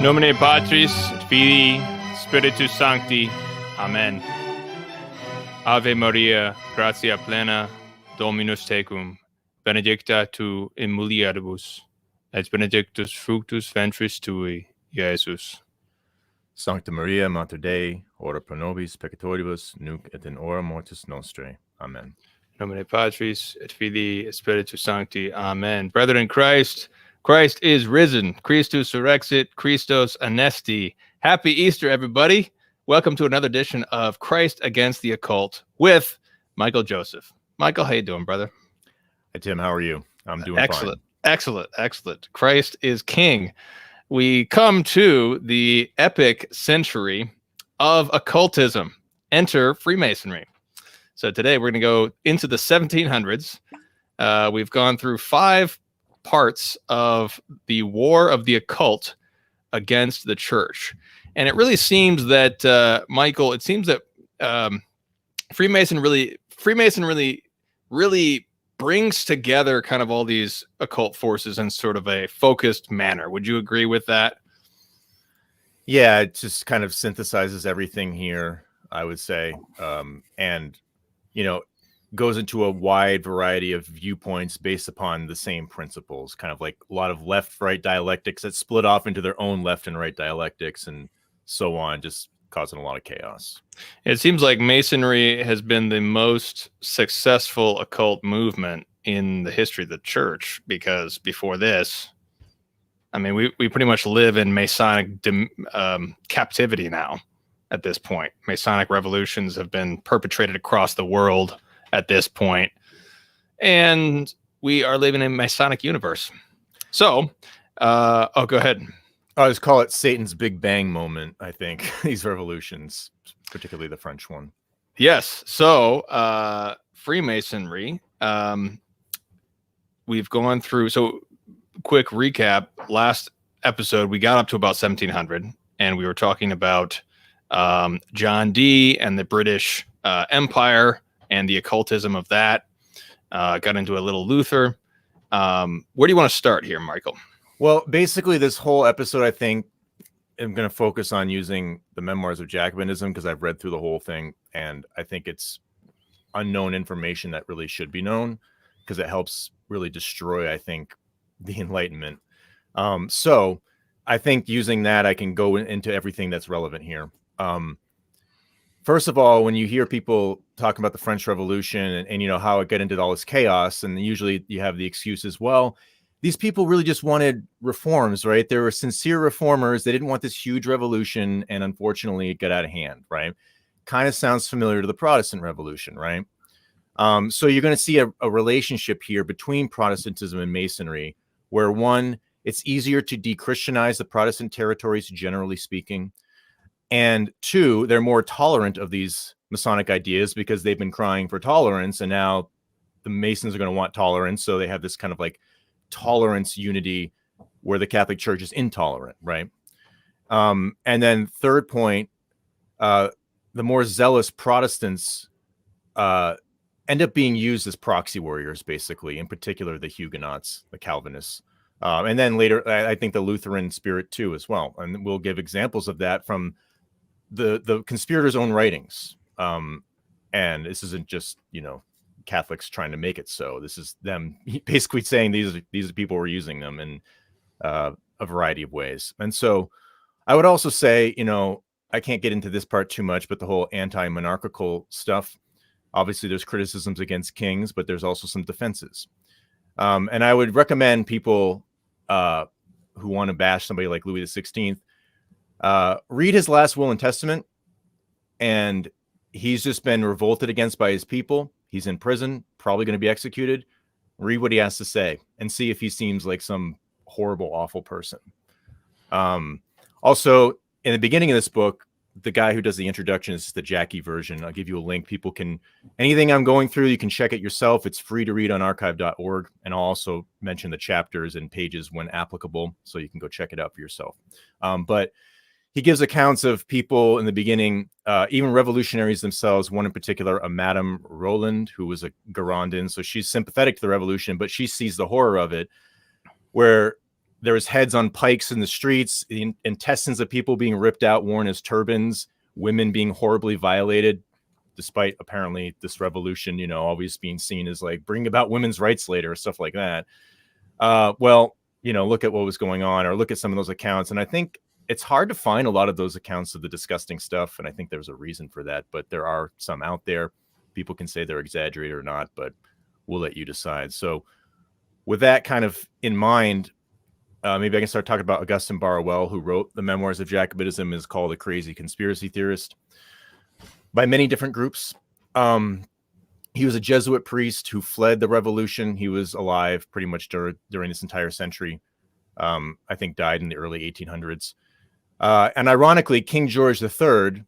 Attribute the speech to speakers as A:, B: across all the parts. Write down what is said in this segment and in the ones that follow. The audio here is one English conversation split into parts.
A: Nomine Patris, et Filii, Spiritus Sancti. Amen. Ave Maria, gratia plena, Dominus tecum, benedicta tu in mulieribus, et benedictus fructus ventris tui, Iesus.
B: Sancta Maria, Mater Dei, ora pro nobis peccatoribus, nunc et in hora mortis nostrae. Amen.
A: Nomine Patris, et Filii, et Spiritus Sancti. Amen. Brethren in Christ, Christ is risen. Christus surrexit, Christos anesti. Happy Easter, everybody. Welcome to another edition of Christ Against the Occult with Michael Joseph. Michael, how you doing, brother?
B: Hey, Tim, how are you? I'm doing
A: Excellent.
B: fine.
A: Excellent. Christ is King. We come to the epic century of occultism. Enter Freemasonry. So today we're going to go into the 1700s. We've gone through 5 parts of the war of the occult against the church. And it really seems that, Michael, it seems that Freemason really brings together kind of all these occult forces in sort of a focused manner. Would you agree with that?
B: Yeah, it just kind of synthesizes everything here, I would say. And, goes into a wide variety of viewpoints based upon the same principles, kind of like a lot of left-right dialectics that split off into their own left and right dialectics and so on, just causing a lot of chaos.
A: It seems like Masonry has been the most successful occult movement in the history of the church, because before this, I mean, we pretty much live in Masonic captivity now at this point. Masonic revolutions have been perpetrated across the world at this point, and we are living in a Masonic universe. So, go ahead.
B: I just call it Satan's Big Bang moment, I think, these revolutions, particularly the French one.
A: Yes. So, Freemasonry, we've gone through, so quick recap. Last episode, we got up to about 1700, and we were talking about John Dee and the British Empire and the occultism of that. Got into a little Luther. Where do you want to start here, Michael?
B: Well, basically, this whole episode, I think, I'm going to focus on using the Memoirs of Jacobinism, because I've read through the whole thing, and I think it's unknown information that really should be known, because it helps really destroy, I think, the Enlightenment. So I think using that, I can go into everything that's relevant here. First of all, when you hear people talking about the French Revolution and how it got into all this chaos, and usually you have the excuses, well, these people really just wanted reforms, right? They were sincere reformers. They didn't want this huge revolution, and unfortunately, it got out of hand, right? Kind of sounds familiar to the Protestant Revolution, right? So you're going to see a relationship here between Protestantism and Masonry, where one, it's easier to de-Christianize the Protestant territories, generally speaking. And 2, they're more tolerant of these Masonic ideas because they've been crying for tolerance, and now the Masons are going to want tolerance. So they have this kind of like tolerance unity where the Catholic Church is intolerant, right? And then third point, the more zealous Protestants end up being used as proxy warriors, basically, in particular the Huguenots, the Calvinists. And then later, I think the Lutheran spirit too, as well. And we'll give examples of that from the conspirators' own writings. And this isn't just, Catholics trying to make it so. This is them basically saying these people were using them in a variety of ways. And so I would also say, I can't get into this part too much, but the whole anti-monarchical stuff, obviously there's criticisms against kings, but there's also some defenses. And I would recommend people who want to bash somebody like Louis XVI, read his last will and testament, and he's just been revolted against by his people. He's in prison, probably going to be executed. Read what he has to say and see if he seems like some horrible, awful person. Also, in the beginning of this book, the guy who does the introduction is the Jackie version. I'll give you a link. People can, anything I'm going through, you can check it yourself. It's free to read on archive.org. And I'll also mention the chapters and pages when applicable, so you can go check it out for yourself. But he gives accounts of people in the beginning, even revolutionaries themselves. One in particular, a Madame Roland, who was a Girondin. So she's sympathetic to the revolution, but she sees the horror of it, where There was heads on pikes in the streets, intestines of people being ripped out, worn as turbans, women being horribly violated, despite apparently this revolution, always being seen as like bring about women's rights later, stuff like that. Well, look at what was going on, or look at some of those accounts. And I think it's hard to find a lot of those accounts of the disgusting stuff. And I think there's a reason for that, but there are some out there. People can say they're exaggerated or not, but we'll let you decide. So with that kind of in mind, maybe I can start talking about Augustin Barwell, who wrote the Memoirs of Jacobinism, is called a crazy conspiracy theorist by many different groups. He was a Jesuit priest who fled the revolution. He was alive pretty much during this entire century. I think died in the early 1800s. And ironically, King George III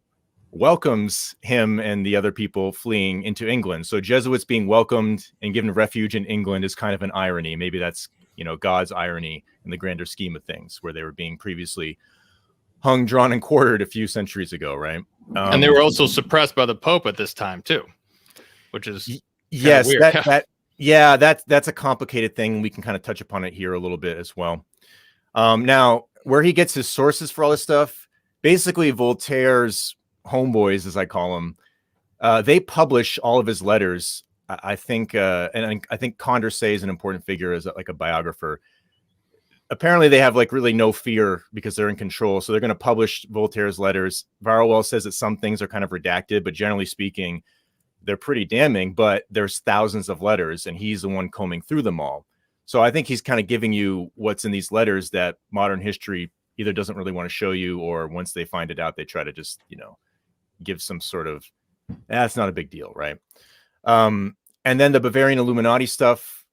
B: welcomes him and the other people fleeing into England. So Jesuits being welcomed and given refuge in England is kind of an irony. Maybe that's God's irony in the grander scheme of things, where they were being previously hung, drawn, and quartered a few centuries ago, right?
A: And they were also suppressed by the Pope at this time too, which is
B: yes,
A: weird.
B: That's a complicated thing. We can kind of touch upon it here a little bit as well. Now, where he gets his sources for all this stuff, basically Voltaire's homeboys, as I call them, they publish all of his letters. I think, and I think Condorcet is an important figure as like a biographer. Apparently they have like really no fear because they're in control. So they're going to publish Voltaire's letters. Barwell says that some things are kind of redacted, but generally speaking, they're pretty damning. But there's thousands of letters and he's the one combing through them all. So I think he's kind of giving you what's in these letters that modern history either doesn't really want to show you, or once they find it out, they try to just, give some sort of, that's not a big deal, right? And then the Bavarian Illuminati stuff,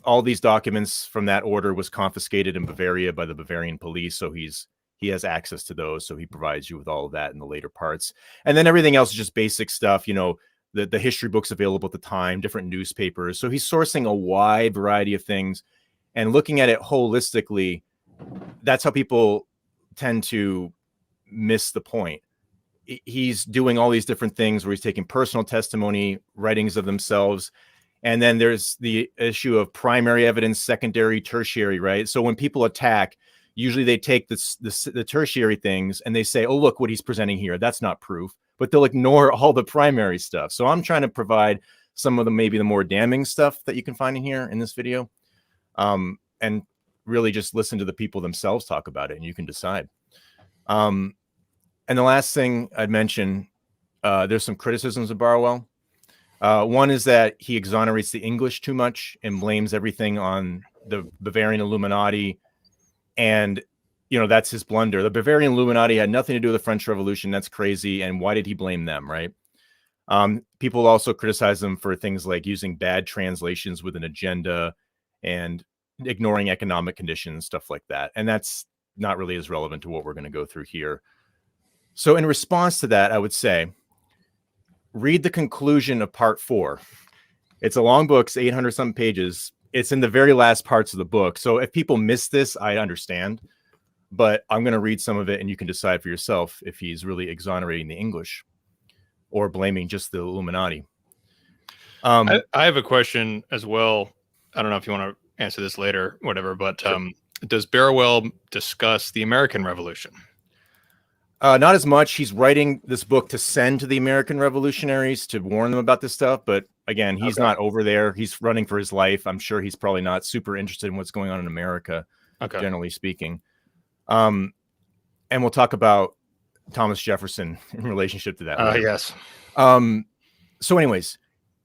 B: all these documents from that order was confiscated in Bavaria by the Bavarian police. So he has access to those. So he provides you with all of that in the later parts. And then everything else is just basic stuff, the history books available at the time, different newspapers. So he's sourcing a wide variety of things and looking at it holistically. That's how people tend to miss the point. He's doing all these different things where he's taking personal testimony, writings of themselves. And then there's the issue of primary evidence, secondary, tertiary, right? So when people attack, usually they take the tertiary things and they say, oh, look what he's presenting here. That's not proof, but they'll ignore all the primary stuff. So I'm trying to provide some of maybe the more damning stuff that you can find in here in this video. And really just listen to the people themselves talk about it and you can decide. And the last thing I'd mention, there's some criticisms of Barwell. One is that he exonerates the English too much and blames everything on the Bavarian Illuminati. And, that's his blunder. The Bavarian Illuminati had nothing to do with the French Revolution. That's crazy. And why did he blame them, right? People also criticize him for things like using bad translations with an agenda and ignoring economic conditions, stuff like that. And that's not really as relevant to what we're going to go through here. So in response to that, I would say, read the conclusion of part 4. It's a long book, it's 800 some pages. It's in the very last parts of the book. So if people miss this, I understand, but I'm going to read some of it and you can decide for yourself if he's really exonerating the English or blaming just the Illuminati.
A: I have a question as well. I don't know if you want to answer this later, whatever, but sure. Does Barwell discuss the American Revolution?
B: Not as much. He's writing this book to send to the American revolutionaries to warn them about this stuff. But again, he's not over there. He's running for his life. I'm sure he's probably not super interested in what's going on in America, generally speaking. And we'll talk about Thomas Jefferson in relationship to that.
A: Yes.
B: So anyways,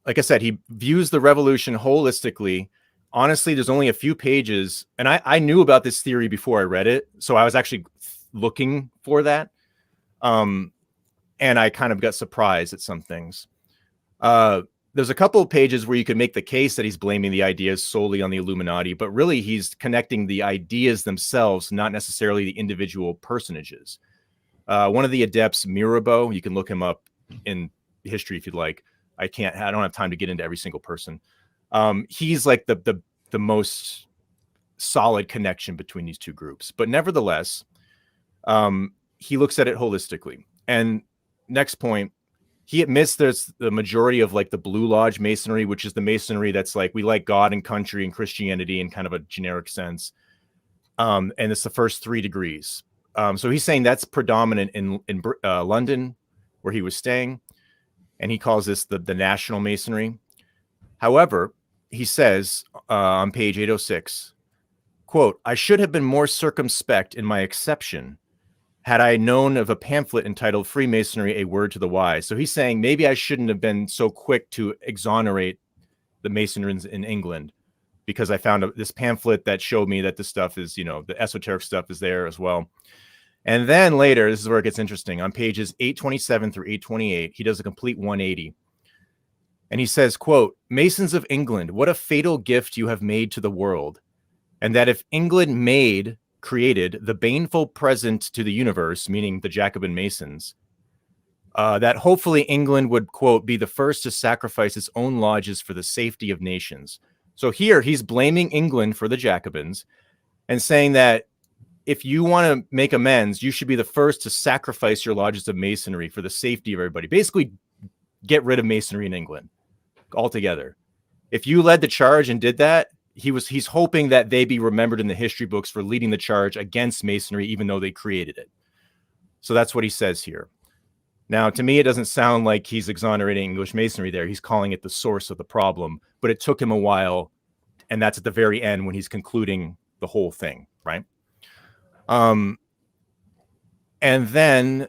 B: like I said, he views the revolution holistically. Honestly, there's only a few pages. And I knew about this theory before I read it. So I was actually looking for that. And I kind of got surprised at some things. There's a couple of pages where you could make the case that he's blaming the ideas solely on the Illuminati, but really he's connecting the ideas themselves, not necessarily the individual personages. One of the adepts, Mirabeau, you can look him up in history if you'd like. I don't have time to get into every single person. He's like the most solid connection between these two groups, but nevertheless, he looks at it holistically. And next point, he admits there's the majority of like the Blue Lodge Masonry, which is the Masonry that's like, we like God and country and Christianity in kind of a generic sense. And it's the first 3 degrees. So he's saying that's predominant in London, where he was staying, and he calls this the National Masonry. However, he says on page 806, quote, "I should have been more circumspect in my exception had I known of a pamphlet entitled Freemasonry, A Word to the Wise." So he's saying maybe I shouldn't have been so quick to exonerate the Masons in England, because I found this pamphlet that showed me that this stuff is, the esoteric stuff is there as well. And then later, this is where it gets interesting. On pages 827 through 828, he does a complete 180. And he says, quote, "Masons of England, what a fatal gift you have made to the world. And that if England created the baneful present to the universe," meaning the Jacobin Masons, that hopefully England would, quote, "be the first to sacrifice its own lodges for the safety of nations." So here he's blaming England for the Jacobins and saying that if you want to make amends, you should be the first to sacrifice your lodges of Masonry for the safety of everybody. Basically, get rid of Masonry in England altogether. If you led the charge and did that, he's hoping that they be remembered in the history books for leading the charge against Masonry, even though they created it. So that's what he says here. Now, to me, it doesn't sound like he's exonerating English Masonry there. He's calling it the source of the problem, but it took him a while, and that's at the very end when he's concluding the whole thing, right? And then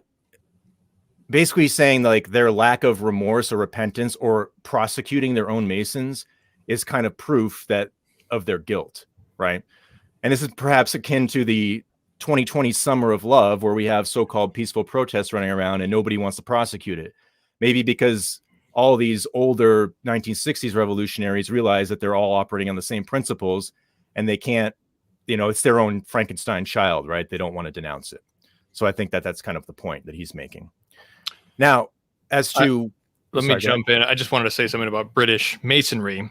B: basically saying like their lack of remorse or repentance or prosecuting their own Masons is kind of proof of their guilt, right? And this is perhaps akin to the 2020 Summer of Love, where we have so-called peaceful protests running around and nobody wants to prosecute it. Maybe because all these older 1960s revolutionaries realize that they're all operating on the same principles and they can't, it's their own Frankenstein child, right? They don't want to denounce it. So I think that's kind of the point that he's making. Now, as to...
A: Let me jump in. I just wanted to say something about British Masonry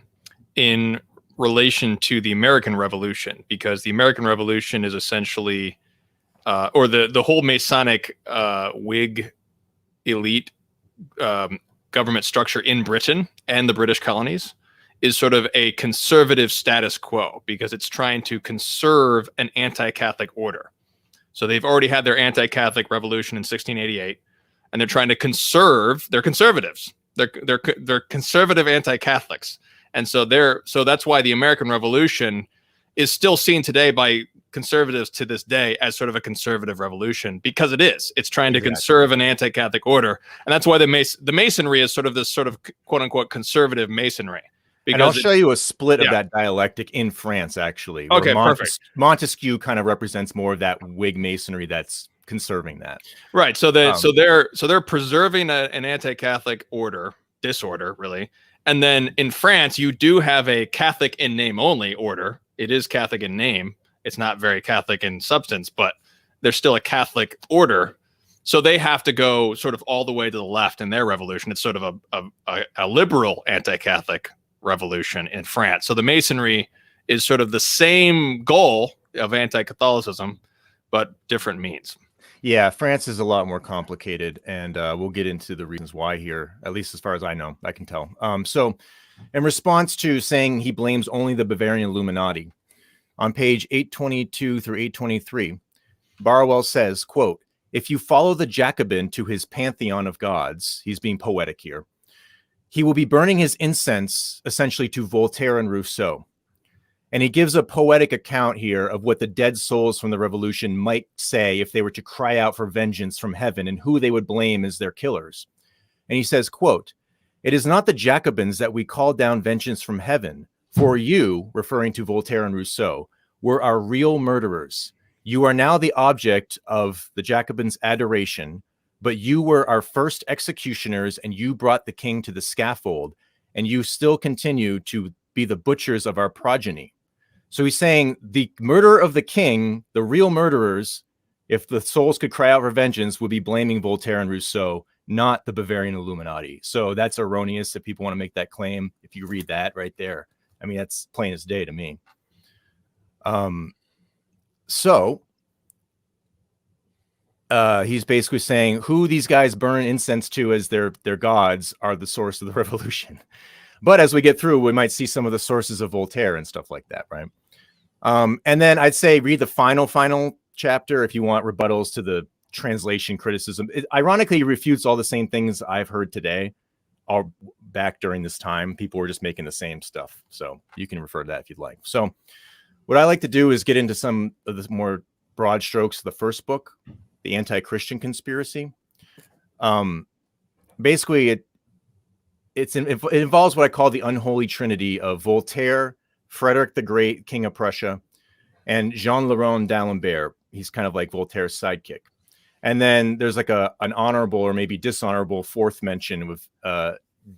A: in relation to the American Revolution, because the American Revolution is essentially, or the whole Masonic Whig elite government structure in Britain and the British colonies is sort of a conservative status quo, because it's trying to conserve an anti-Catholic order. So they've already had their anti-Catholic revolution in 1688, and they're trying to conserve. They're conservatives. They're conservative anti-Catholics, and so that's why the American Revolution is still seen today by conservatives to this day as sort of a conservative revolution, because it is. It's trying to conserve an anti-Catholic order, and that's why the Masonry is sort of this sort of quote unquote conservative Masonry.
B: And I'll show you a split of that dialectic in France, actually.
A: Okay, perfect.
B: Montesquieu kind of represents more of that Whig Masonry that's conserving that.
A: Right. So they're preserving an anti-Catholic disorder, really. And then in France, you do have a Catholic in name only order. It is Catholic in name. It's not very Catholic in substance, but there's still a Catholic order. So they have to go sort of all the way to the left in their revolution. It's sort of a liberal anti-Catholic revolution in France. So the Masonry is sort of the same goal of anti-Catholicism, but different means.
B: Yeah, France is a lot more complicated, and we'll get into the reasons why here, at least as far as I know, I can tell. So in response to saying he blames only the Bavarian Illuminati, on page 822 through 823, Barwell says, quote, "If you follow the Jacobin to his pantheon of gods," he's being poetic here, "he will be burning his incense essentially to Voltaire and Rousseau." And he gives a poetic account here of what the dead souls from the revolution might say if they were to cry out for vengeance from heaven, and who they would blame as their killers. And he says, quote, "It is not the Jacobins that we call down vengeance from heaven, for you," referring to Voltaire and Rousseau, "were our real murderers. You are now the object of the Jacobins' adoration, but you were our first executioners, and you brought the king to the scaffold, and you still continue to be the butchers of our progeny." So he's saying the murder of the king, the real murderers, if the souls could cry out for vengeance, would be blaming Voltaire and Rousseau, not the Bavarian Illuminati. So that's erroneous if people want to make that claim. If you read that right there, I mean, that's plain as day to me. He's basically saying who these guys burn incense to as their gods are the source of the revolution. But as we get through, we might see some of the sources of Voltaire and stuff like that, right? And then I'd say read the final chapter if you want rebuttals to the translation criticism. It ironically refutes all the same things I've heard today. All back during this time, people were just making the same stuff. So you can refer to that if you'd like. So what I like to do is get into some of the more broad strokes of the first book, The Anti-Christian Conspiracy. Basically, it involves what I call the unholy trinity of Voltaire, Frederick the Great, King of Prussia, and Jean Le Rond d'Alembert. He's kind of like Voltaire's sidekick. And then there's like an honorable or maybe dishonorable fourth mention with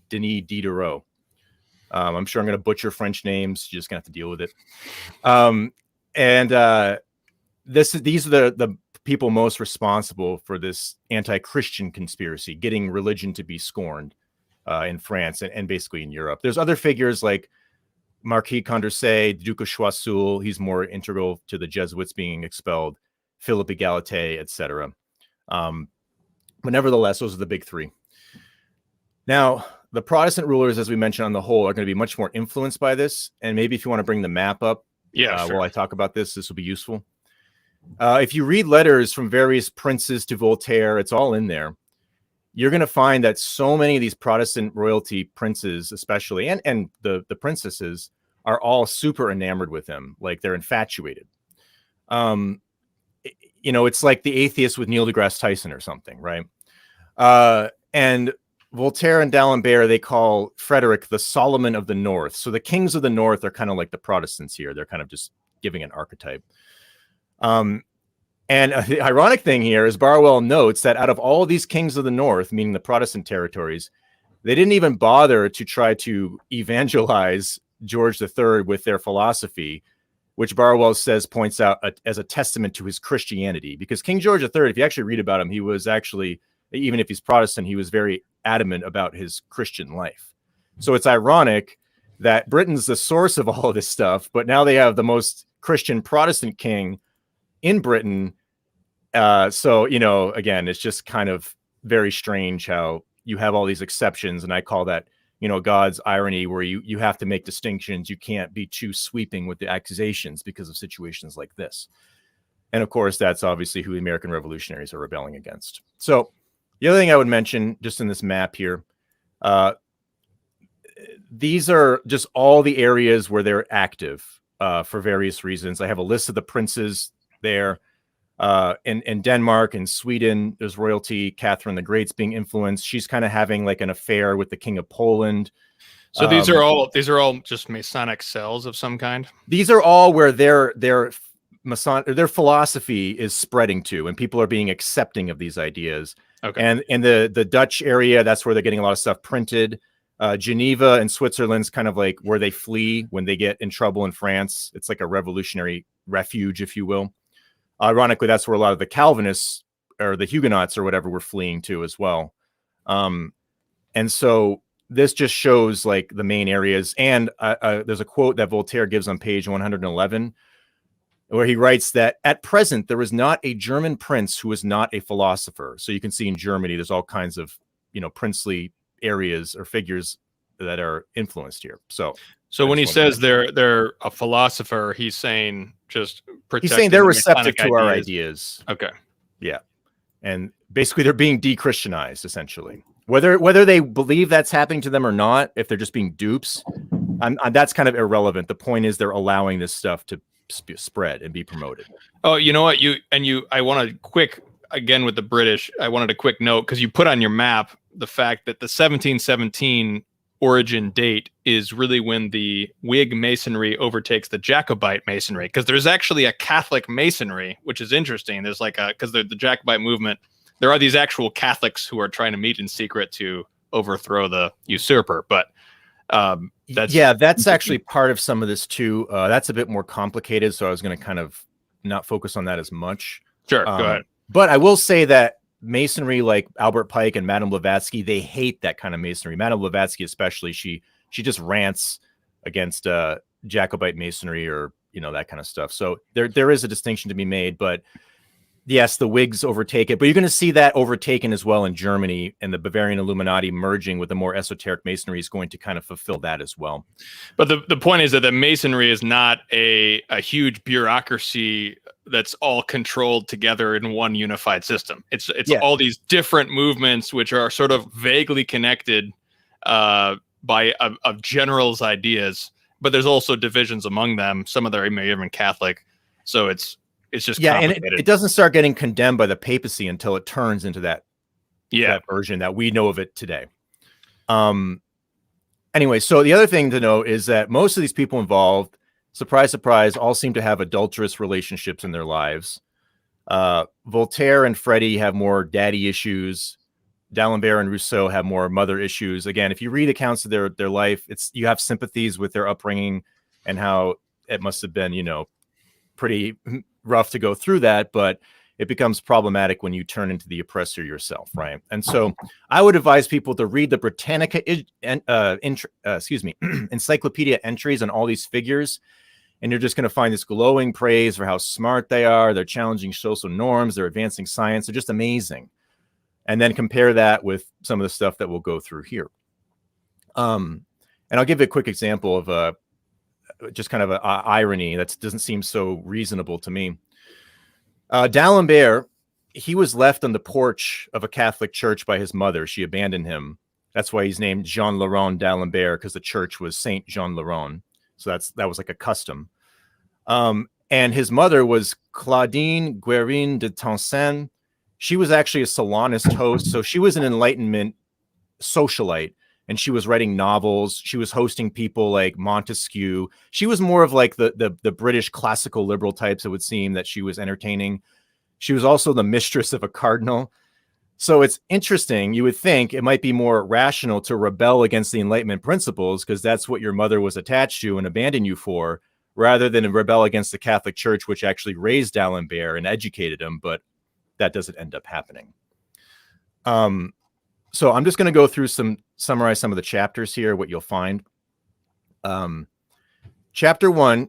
B: Denis Diderot. I'm sure I'm going to butcher French names. You're just going to have to deal with it. These are the people most responsible for this anti-Christian conspiracy, getting religion to be scorned in France and basically in Europe. There's other figures like Marquis Condorcet, Duke of Choiseul. He's more integral to the Jesuits being expelled. Philippe Egalite, etc. But nevertheless, those are the big three. Now, the Protestant rulers, as we mentioned on the whole, are going to be much more influenced by this. And maybe if you want to bring the map up, sure. While I talk about this will be useful. If you read letters from various princes to Voltaire, it's all in there. You're going to find that so many of these Protestant royalty princes, especially, and the princesses, are all super enamored with him. Like they're infatuated. It's like the atheist with Neil deGrasse Tyson or something, right? And Voltaire and D'Alembert, they call Frederick the Solomon of the North. So the kings of the North are kind of like the Protestants here. They're kind of just giving an archetype. And the ironic thing here is Barwell notes that out of all of these kings of the North, meaning the Protestant territories, they didn't even bother to try to evangelize George III with their philosophy, which Barwell says points out as a testament to his Christianity. Because King George III, if you actually read about him, he was actually, even if he's Protestant, he was very adamant about his Christian life. So it's ironic that Britain's the source of all of this stuff, but now they have the most Christian Protestant king in Britain. Again, it's just kind of very strange how you have all these exceptions. And I call that, God's irony, where you have to make distinctions. You can't be too sweeping with the accusations because of situations like this. And of course, that's obviously who the American revolutionaries are rebelling against. So the other thing I would mention just in this map here, these are just all the areas where they're active for various reasons. I have a list of the princes there. In Denmark and Sweden, there's royalty. Catherine the Great's being influenced. She's kind of having like an affair with the King of Poland.
A: So these are all just Masonic cells of some kind.
B: These are all where their philosophy is spreading to, and people are being accepting of these ideas. Okay. And in the Dutch area, that's where they're getting a lot of stuff printed. Geneva and Switzerland's kind of like where they flee when they get in trouble in France. It's like a revolutionary refuge, if you will. Ironically, that's where a lot of the Calvinists or the Huguenots or whatever were fleeing to as well. And so this just shows like the main areas. And there's a quote that Voltaire gives on page 111, where he writes that at present, there is not a German prince who is not a philosopher. So you can see in Germany, there's all kinds of, princely areas or figures that are influenced here. So
A: when he says they're a philosopher, he's saying
B: he's saying they're receptive to our ideas.
A: Okay.
B: Yeah. And basically they're being de-Christianized essentially. Whether they believe that's happening to them or not, if they're just being dupes, that's kind of irrelevant. The point is they're allowing this stuff to spread and be promoted.
A: Oh, you know what? I want to again with the British, I wanted a quick note because you put on your map the fact that the 1717 origin date is really when the Whig Masonry overtakes the Jacobite Masonry, because there's actually a Catholic Masonry, which is interesting. There's because the Jacobite movement, there are these actual Catholics who are trying to meet in secret to overthrow the usurper. But that's actually part of some of this too. That's a bit more complicated, so I was going to kind of not focus on that as much. Sure, go ahead.
B: But I will say that Masonry, like Albert Pike and Madame Blavatsky, they hate that kind of Masonry. Madame Blavatsky especially, she just rants against Jacobite Masonry or that kind of stuff. So there is a distinction to be made, but Yes, the Whigs overtake it, but you're going to see that overtaken as well in Germany, and the Bavarian Illuminati merging with the more esoteric Masonry is going to kind of fulfill that as well.
A: But the point is that the Masonry is not a huge bureaucracy that's all controlled together in one unified system. It's all these different movements which are sort of vaguely connected by of generals' ideas, but there's also divisions among them. Some of them are even Catholic, so it's just
B: and it doesn't start getting condemned by the papacy until it turns into that version that we know of it today. Anyway, so the other thing to know is that most of these people involved, surprise, surprise, all seem to have adulterous relationships in their lives. Voltaire and Freddie have more daddy issues. D'Alembert and Rousseau have more mother issues. Again, if you read accounts of their life, you have sympathies with their upbringing and how it must have been, pretty rough to go through that, but it becomes problematic when you turn into the oppressor yourself, right? And so I would advise people to read the Britannica encyclopedia entries on all these figures, and you're just going to find this glowing praise for how smart they are. They're challenging social norms. They're advancing science. They're just amazing. And then compare that with some of the stuff that we'll go through here. And I'll give you a quick example of just kind of an irony that doesn't seem so reasonable to me. D'Alembert, he was left on the porch of a Catholic church by his mother. She abandoned him. That's why he's named Jean Laurent d'Alembert, because the church was Saint Jean Laurent. So that was like a custom. And his mother was Claudine Guérin de Tencin. She was actually a salonist host. So she was an Enlightenment socialite, and she was writing novels. She was hosting people like Montesquieu. She was more of like the British classical liberal types, it would seem, that she was entertaining. She was also the mistress of a cardinal. So it's interesting. You would think it might be more rational to rebel against the Enlightenment principles, because that's what your mother was attached to and abandoned you for, rather than rebel against the Catholic Church, which actually raised D'Alembert and educated him. But that doesn't end up happening. So I'm just going to go through summarize some of the chapters here, what you'll find. Chapter 1,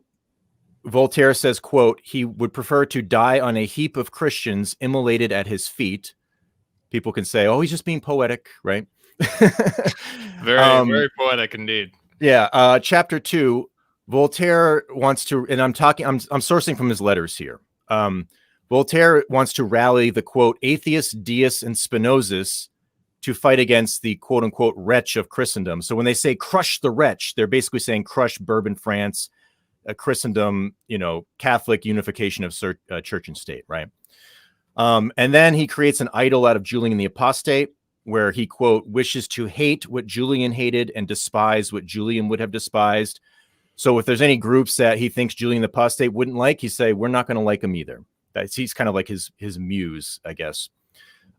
B: Voltaire says, quote, he would prefer to die on a heap of Christians immolated at his feet. People can say, oh, he's just being poetic, right?
A: Very poetic indeed.
B: Yeah. Chapter 2, Voltaire wants to, and I'm sourcing from his letters here. Voltaire wants to rally the, quote, atheists, deists, and Spinozas to fight against the quote unquote wretch of Christendom. So when they say crush the wretch, they're basically saying crush Bourbon France, Christendom, Catholic unification of church and state, right? And then he creates an idol out of Julian the Apostate, where he, quote, wishes to hate what Julian hated and despise what Julian would have despised. So if there's any groups that he thinks Julian the Apostate wouldn't like, he say, we're not going to like him either. He's kind of like his muse, I guess.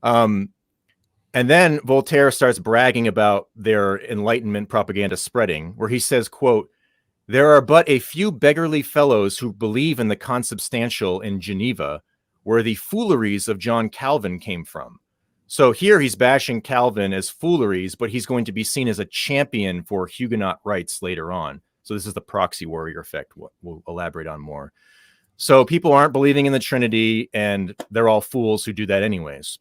B: And then Voltaire starts bragging about their Enlightenment propaganda spreading, where he says, quote, there are but a few beggarly fellows who believe in the consubstantial in Geneva, where the fooleries of John Calvin came from. So here he's bashing Calvin as fooleries, but he's going to be seen as a champion for Huguenot rights later on. So this is the proxy warrior effect, what we'll elaborate on more. So people aren't believing in the Trinity, and they're all fools who do that anyways.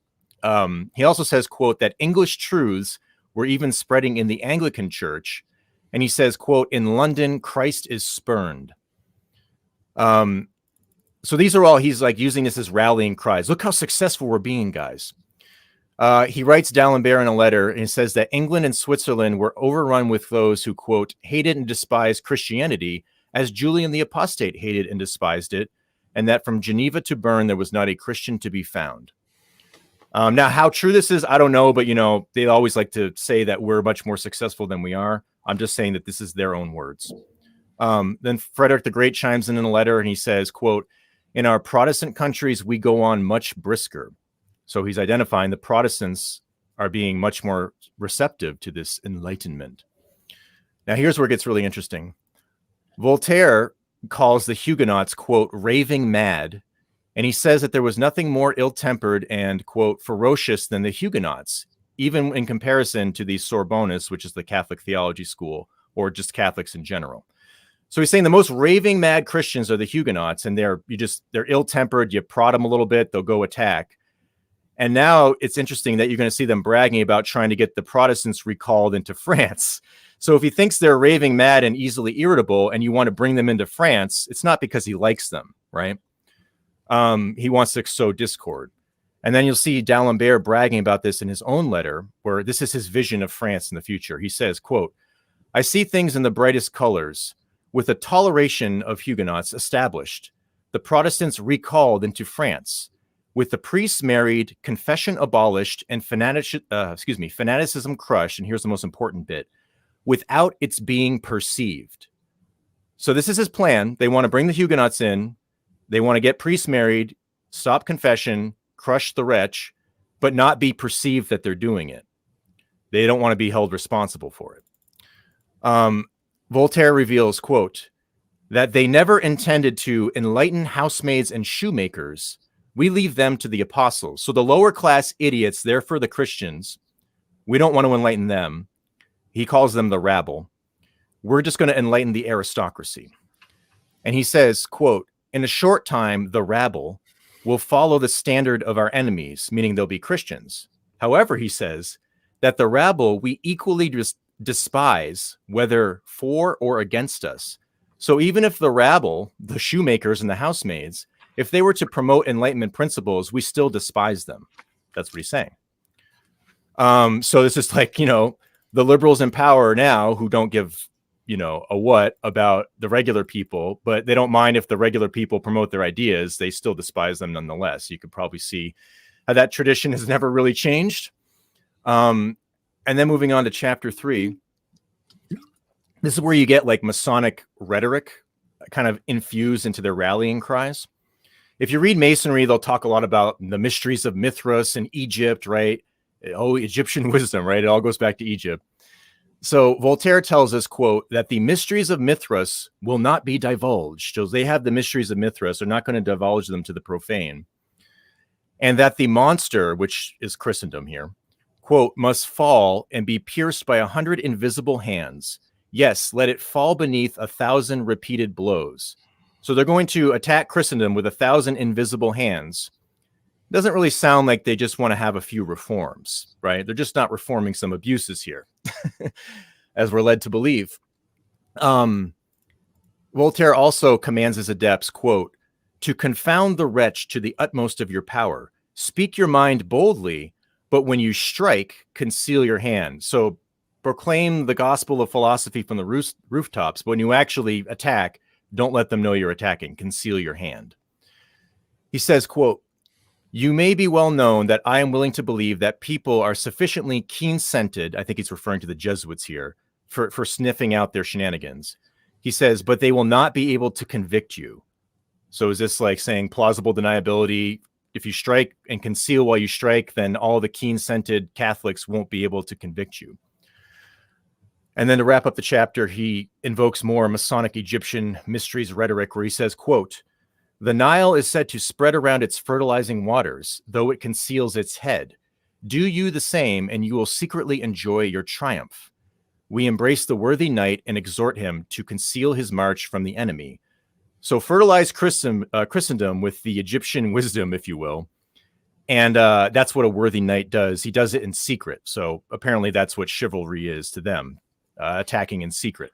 B: He also says, quote, that English truths were even spreading in the Anglican Church. And he says, quote, in London, Christ is spurned. So these are all, he's like using this as rallying cries. Look how successful we're being, guys. He writes D'Alembert in a letter, and he says that England and Switzerland were overrun with those who, quote, hated and despised Christianity as Julian the Apostate hated and despised it, and that from Geneva to Bern, there was not a Christian to be found. Now, how true this is, I don't know, but, they always like to say that we're much more successful than we are. I'm just saying that this is their own words. Then Frederick the Great chimes in a letter, and he says, quote, in our Protestant countries, we go on much brisker. So he's identifying the Protestants are being much more receptive to this enlightenment. Now, here's where it gets really interesting. Voltaire calls the Huguenots, quote, raving mad. And he says that there was nothing more ill-tempered and, quote, ferocious than the Huguenots, even in comparison to the Sorbonnists, which is the Catholic theology school, or just Catholics in general. So he's saying the most raving mad Christians are the Huguenots, and they're ill-tempered. You prod them a little bit, they'll go attack. And now it's interesting that you're going to see them bragging about trying to get the Protestants recalled into France. So if he thinks they're raving mad and easily irritable and you want to bring them into France, it's not because he likes them, right? He wants to sow discord. And then you'll see D'Alembert bragging about this in his own letter, where this is his vision of France in the future. He says, quote, "I see things in the brightest colors, with a toleration of Huguenots established, the Protestants recalled into France, with the priests married, confession abolished, and fanaticism crushed." And here's the most important bit: without its being perceived. So this is his plan. They want to bring the Huguenots in. They want to get priests married, stop confession, crush the wretch, but not be perceived that they're doing it. They don't want to be held responsible for it. Voltaire reveals, quote, "that they never intended to enlighten housemaids and shoemakers. We leave them to the apostles." So the lower class idiots, therefore the Christians, we don't want to enlighten them. He calls them the rabble. We're just going to enlighten the aristocracy. And he says, quote, "in a short time, the rabble will follow the standard of our enemies," meaning they'll be Christians. However, he says that the rabble we equally despise, whether for or against us. So even if the rabble, the shoemakers and the housemaids, if they were to promote Enlightenment principles, we still despise them. That's what he's saying. So this is like, the liberals in power now who don't give, a what about the regular people, but they don't mind if the regular people promote their ideas. They still despise them nonetheless. You could probably see how that tradition has never really changed. And then moving on to chapter 3, this is where you get like Masonic rhetoric kind of infused into their rallying cries. If you read Masonry, they'll talk a lot about the mysteries of Mithras and Egypt, right? Oh, Egyptian wisdom, right? It all goes back to Egypt. So Voltaire tells us, quote, that the mysteries of Mithras will not be divulged. So they have the mysteries of Mithras. They're not going to divulge them to the profane. And that the monster, which is Christendom here, quote, "must fall and be pierced by 100 invisible hands. Yes, let it fall beneath 1,000 repeated blows." So they're going to attack Christendom with 1,000 invisible hands. Doesn't really sound like they just want to have a few reforms, right? They're just not reforming some abuses here, as we're led to believe. Voltaire also commands his adepts, quote, "to confound the wretch to the utmost of your power. Speak your mind boldly, but when you strike, conceal your hand." So proclaim the gospel of philosophy from the rooftops, but when you actually attack, don't let them know you're attacking. Conceal your hand. He says, quote, "You may be well known that I am willing to believe that people are sufficiently keen-scented," I think he's referring to the Jesuits here, for sniffing out their shenanigans. He says, "but they will not be able to convict you." So is this like saying plausible deniability? If you strike and conceal while you strike, then all the keen-scented Catholics won't be able to convict you. And then to wrap up the chapter, he invokes more Masonic Egyptian mysteries rhetoric, where he says, quote, "The Nile is said to spread around its fertilizing waters, though it conceals its head. Do you the same, and you will secretly enjoy your triumph. We embrace the worthy knight and exhort him to conceal his march from the enemy." So fertilize Christendom with the Egyptian wisdom, if you will. And that's what a worthy knight does. He does it in secret. So apparently that's what chivalry is to them, attacking in secret.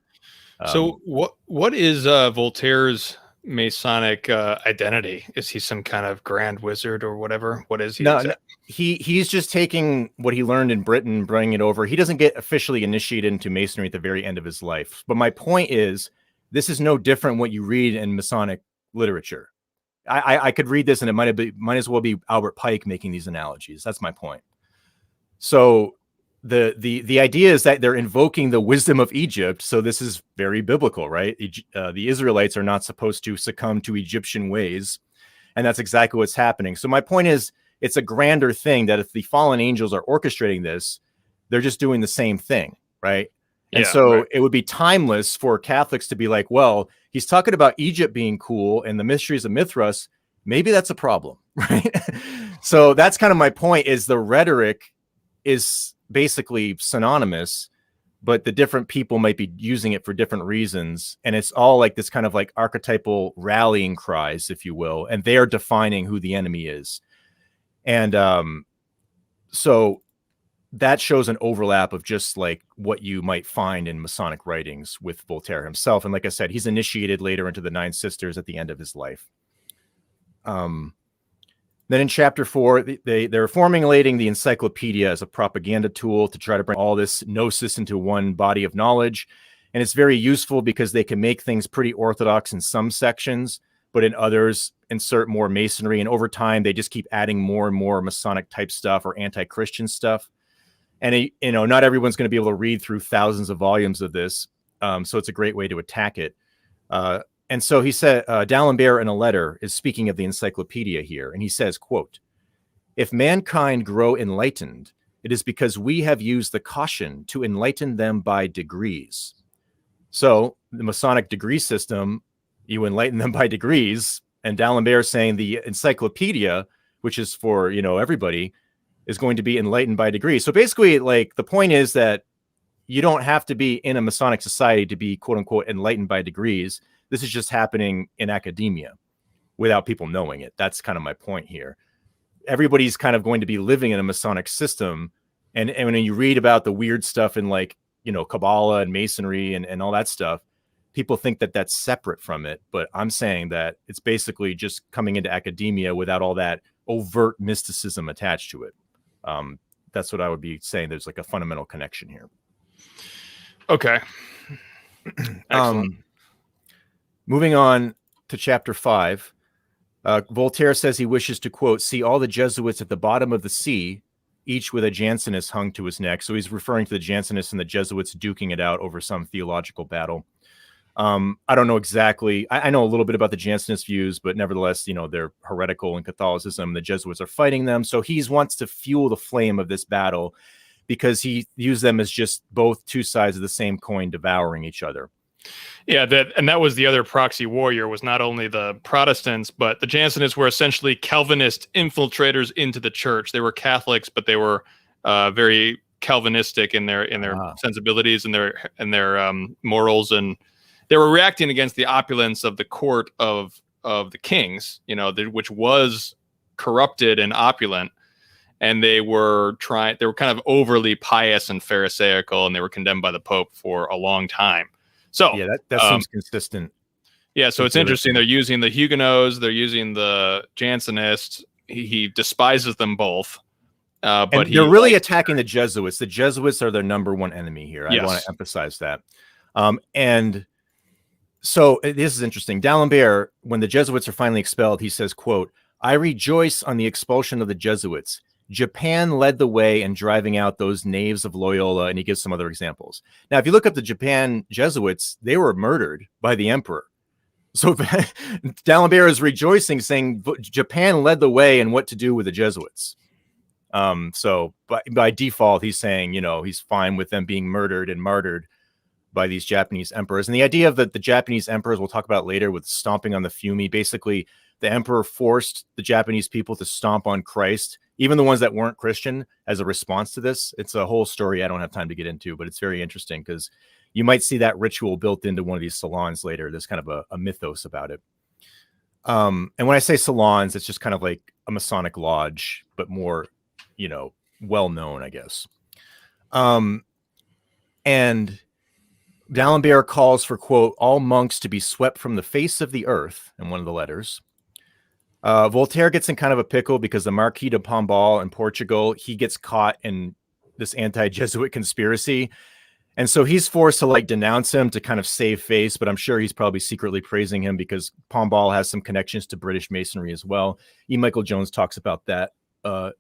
A: So what is Voltaire's Masonic identity? Is he some kind of grand wizard or whatever? What is he?
B: No, he's just taking what he learned in Britain, bringing it over. He doesn't get officially initiated into Masonry at the very end of his life. But my point is, this is no different what you read in Masonic literature. I could read this and it might as well be Albert Pike making these analogies. That's my point. So the idea is that they're invoking the wisdom of Egypt. So this is very biblical, right? The Israelites are not supposed to succumb to Egyptian ways. And that's exactly what's happening. So my point is, it's a grander thing that if the fallen angels are orchestrating this, they're just doing the same thing, right? And so it would be timeless for Catholics to be like, well, he's talking about Egypt being cool and the mysteries of Mithras. Maybe that's a problem, right? So that's kind of my point, is the rhetoric is basically synonymous, but the different people might be using it for different reasons. And it's all like this kind of like archetypal rallying cries, if you will. And they are defining who the enemy is. And so that shows an overlap of just like what you might find in Masonic writings with Voltaire himself. And like I said, he's initiated later into the Nine Sisters at the end of his life. Then in chapter 4, they're formulating the encyclopedia as a propaganda tool to try to bring all this gnosis into one body of knowledge. And it's very useful because they can make things pretty orthodox in some sections, but in others insert more Masonry. And over time, they just keep adding more and more Masonic type stuff or anti-Christian stuff. And, not everyone's going to be able to read through thousands of volumes of this. So it's a great way to attack it. And so he said, D'Alembert in a letter is speaking of the encyclopedia here. And he says, quote, "If mankind grow enlightened, it is because we have used the caution to enlighten them by degrees." So the Masonic degree system, you enlighten them by degrees. And D'Alembert saying the encyclopedia, which is for, everybody, is going to be enlightened by degrees. So basically, like, the point is that you don't have to be in a Masonic society to be, quote unquote, enlightened by degrees. This is just happening in academia without people knowing it. That's kind of my point here. Everybody's kind of going to be living in a Masonic system. And when you read about the weird stuff in like, Kabbalah and Masonry and all that stuff, people think that that's separate from it. But I'm saying that it's basically just coming into academia without all that overt mysticism attached to it. That's what I would be saying. There's like a fundamental connection here.
A: Okay. Excellent.
B: Moving on to chapter 5, Voltaire says he wishes to, quote, "see all the Jesuits at the bottom of the sea, each with a Jansenist hung to his neck." So he's referring to the Jansenists and the Jesuits duking it out over some theological battle. I don't know exactly. I know a little bit about the Jansenist views, but nevertheless, they're heretical in Catholicism. The Jesuits are fighting them. So he wants to fuel the flame of this battle because he views them as just both two sides of the same coin devouring each other.
A: Yeah, that was the other proxy warrior, was not only the Protestants, but the Jansenists were essentially Calvinist infiltrators into the church. They were Catholics, but they were very Calvinistic in their sensibilities and their morals, and they were reacting against the opulence of the court of the kings, which was corrupted and opulent. And they were kind of overly pious and pharisaical, and they were condemned by the Pope for a long time. So
B: yeah, that seems consistent.
A: Yeah, so it's interesting. They're using the Huguenots, they're using the Jansenists. He despises them both. But
B: they're really attacking the Jesuits. The Jesuits are their number one enemy here. I want to emphasize that. And so this is interesting. D'Alembert, when the Jesuits are finally expelled, he says, quote, "I rejoice on the expulsion of the Jesuits. Japan led the way in driving out those knaves of Loyola," and he gives some other examples. Now, if you look up the Japan Jesuits, they were murdered by the emperor. So D'Alembert is rejoicing, saying Japan led the way in what to do with the Jesuits. So by default, he's saying, he's fine with them being murdered and martyred by these Japanese emperors. And the idea of the Japanese emperors, we'll talk about later with stomping on the Fumi. Basically, the emperor forced the Japanese people to stomp on Christ, even the ones that weren't Christian, as a response to this. It's a whole story I don't have time to get into, but it's very interesting because you might see that ritual built into one of these salons later. There's kind of a mythos about it. And when I say salons, it's just kind of like a Masonic lodge, but more, well-known, I guess. And D'Alembert calls for, quote, "all monks to be swept from the face of the earth," in one of the letters. Voltaire gets in kind of a pickle because the Marquis de Pombal in Portugal, he gets caught in this anti-Jesuit conspiracy. And so he's forced to denounce him to kind of save face, but I'm sure he's probably secretly praising him because Pombal has some connections to British Masonry as well. E. Michael Jones talks about that, I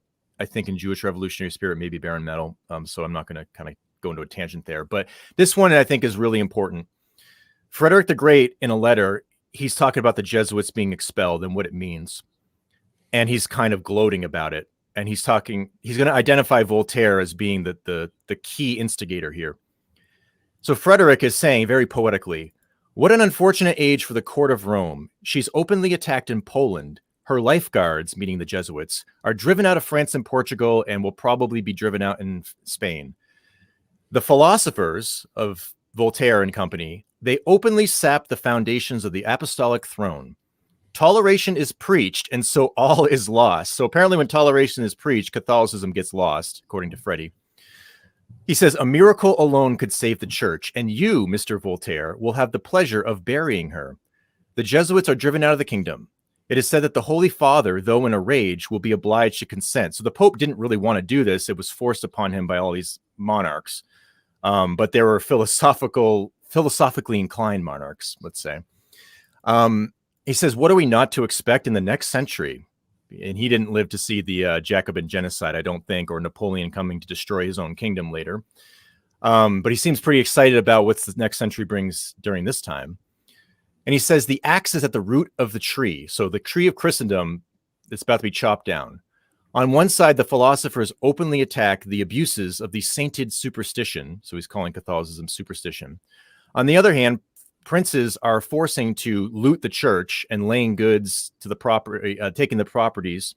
B: think, in Jewish Revolutionary Spirit, maybe Baron Metal. So I'm not going to kind of go into a tangent there. But this one, I think, is really important. Frederick the Great, in a letter, he's talking about the Jesuits being expelled and what it means. And he's kind of gloating about it. And he's going to identify Voltaire as being the key instigator here. So Frederick is saying very poetically, "What an unfortunate age for the court of Rome. She's openly attacked in Poland. Her lifeguards," meaning the Jesuits, "are driven out of France and Portugal and will probably be driven out in Spain. The philosophers of Voltaire and company, they openly sap the foundations of the apostolic throne. Toleration is preached, and so all is lost. So apparently when toleration is preached, Catholicism gets lost, according to Freddie. He says, a miracle alone could save the church, and you, Mr. Voltaire, will have the pleasure of burying her. The Jesuits are driven out of the kingdom. It is said that the Holy Father, though in a rage, will be obliged to consent. So the Pope didn't really want to do this. It was forced upon him by all these monarchs. But they were philosophically inclined monarchs, let's say. He says, what are we not to expect in the next century? And he didn't live to see the Jacobin genocide, I don't think, or Napoleon coming to destroy his own kingdom later. But he seems pretty excited about what the next century brings during this time. And he says the axe is at the root of the tree. So the tree of Christendom is about to be chopped down. On one side, the philosophers openly attack the abuses of the sainted superstition. So he's calling Catholicism superstition. On the other hand, princes are forcing to loot the church and laying goods to the property, taking the properties,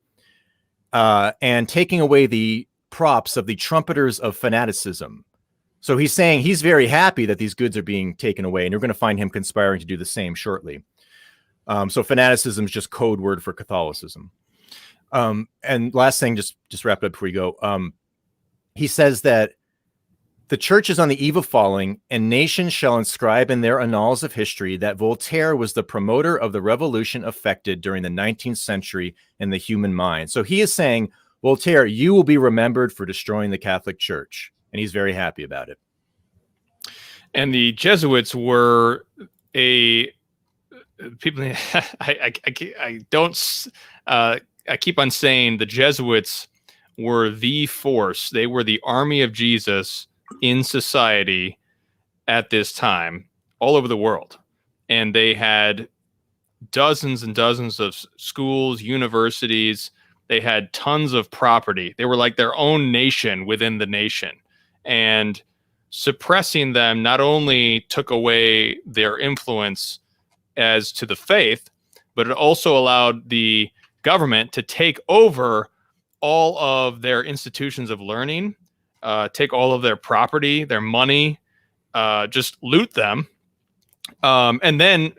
B: and taking away the props of the trumpeters of fanaticism. So he's saying he's very happy that these goods are being taken away, and you're going to find him conspiring to do the same shortly. So fanaticism is just code word for Catholicism. And last thing, just wrap it up before we go. He says that the church is on the eve of falling, and nations shall inscribe in their annals of history that Voltaire was the promoter of the revolution effected during the 19th century in the human mind. So he is saying, Voltaire, you will be remembered for destroying the Catholic Church. And he's very happy about it.
A: And the Jesuits were a people. I keep on saying the Jesuits were the force. They were the army of Jesus in society at this time, all over the world. And they had dozens and dozens of schools, universities. They had tons of property. They were like their own nation within the nation. And suppressing them not only took away their influence as to the faith, but it also allowed the government to take over all of their institutions of learning, take all of their property, their money, just loot them, and then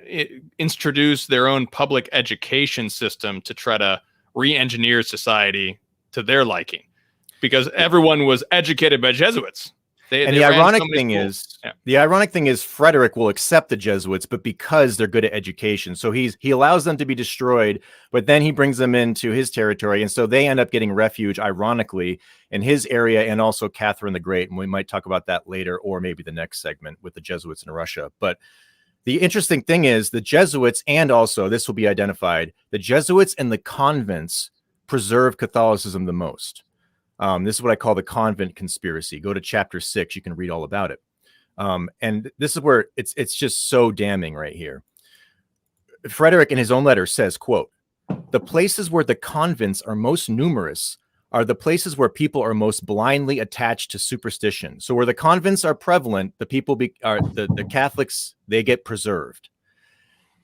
A: introduce their own public education system to try to re-engineer society to their liking. Because everyone was educated by Jesuits.
B: The ironic thing is Frederick will accept the Jesuits, but because they're good at education. So he allows them to be destroyed, but then he brings them into his territory. And so they end up getting refuge, ironically, in his area, and also Catherine the Great. And we might talk about that later, or maybe the next segment with the Jesuits in Russia. But the interesting thing is the Jesuits, and also this will be identified, the Jesuits and the convents preserve Catholicism the most. This is what I call the Convent Conspiracy. Go to chapter 6. You can read all about it. And this is where it's just so damning right here. Frederick, in his own letter, says, quote, the places where the convents are most numerous are the places where people are most blindly attached to superstition. So where the convents are prevalent, the Catholics, they get preserved.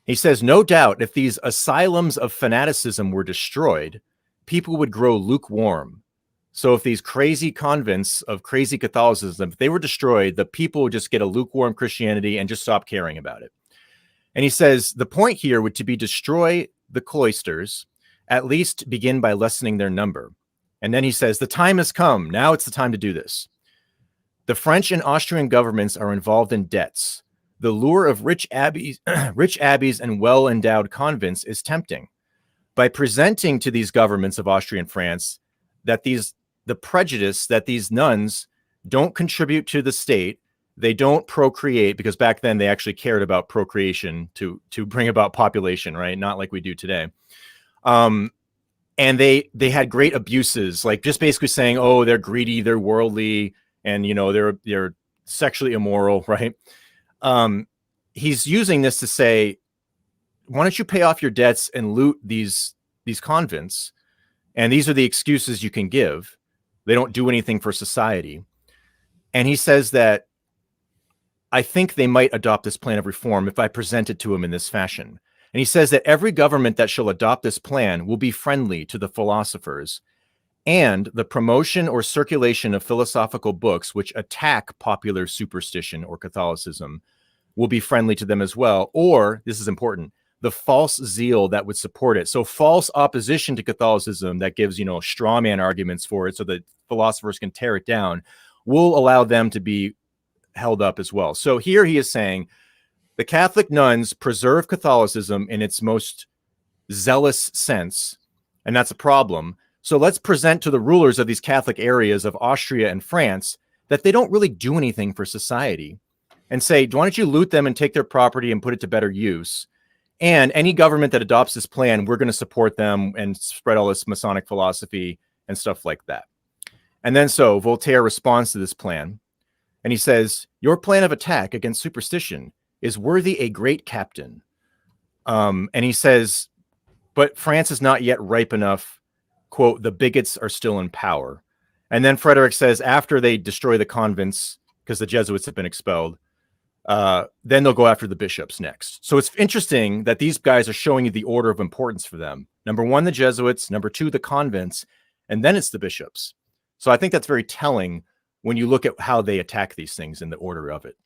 B: He says, no doubt, if these asylums of fanaticism were destroyed, people would grow lukewarm. So if these crazy convents of crazy Catholicism, if they were destroyed, the people would just get a lukewarm Christianity and just stop caring about it. And he says the point here would to be destroy the cloisters, at least begin by lessening their number. And then he says the time has come. Now it's the time to do this. The French and Austrian governments are involved in debts. The lure of rich abbeys and well-endowed convents is tempting. By presenting to these governments of Austria and France that the prejudice that these nuns don't contribute to the state, they don't procreate, because back then they actually cared about procreation to bring about population, right? Not like we do today. And they had great abuses, like just basically saying, oh, they're greedy, they're worldly, and they're sexually immoral, right? He's using this to say, why don't you pay off your debts and loot these convents? And these are the excuses you can give. They don't do anything for society. And he says that I think they might adopt this plan of reform if I present it to him in this fashion. And he says that every government that shall adopt this plan will be friendly to the philosophers, and the promotion or circulation of philosophical books which attack popular superstition or Catholicism will be friendly to them as well. Or, this is important, the false zeal that would support it. So false opposition to Catholicism that gives, straw man arguments for it so that philosophers can tear it down will allow them to be held up as well. So here he is saying the Catholic nuns preserve Catholicism in its most zealous sense, and that's a problem. So let's present to the rulers of these Catholic areas of Austria and France that they don't really do anything for society, and say, why don't you loot them and take their property and put it to better use? And any government that adopts this plan, we're going to support them and spread all this Masonic philosophy and stuff like that. And then so Voltaire responds to this plan, and he says, your plan of attack against superstition is worthy a great captain. And he says, but France is not yet ripe enough. Quote, the bigots are still in power. And then Frederick says, after they destroy the convents, because the Jesuits have been expelled, then they'll go after the bishops next. So it's interesting that these guys are showing you the order of importance for them. Number one, the Jesuits. Number two, the convents. And then it's the bishops. So I think that's very telling when you look at how they attack these things in the order of it.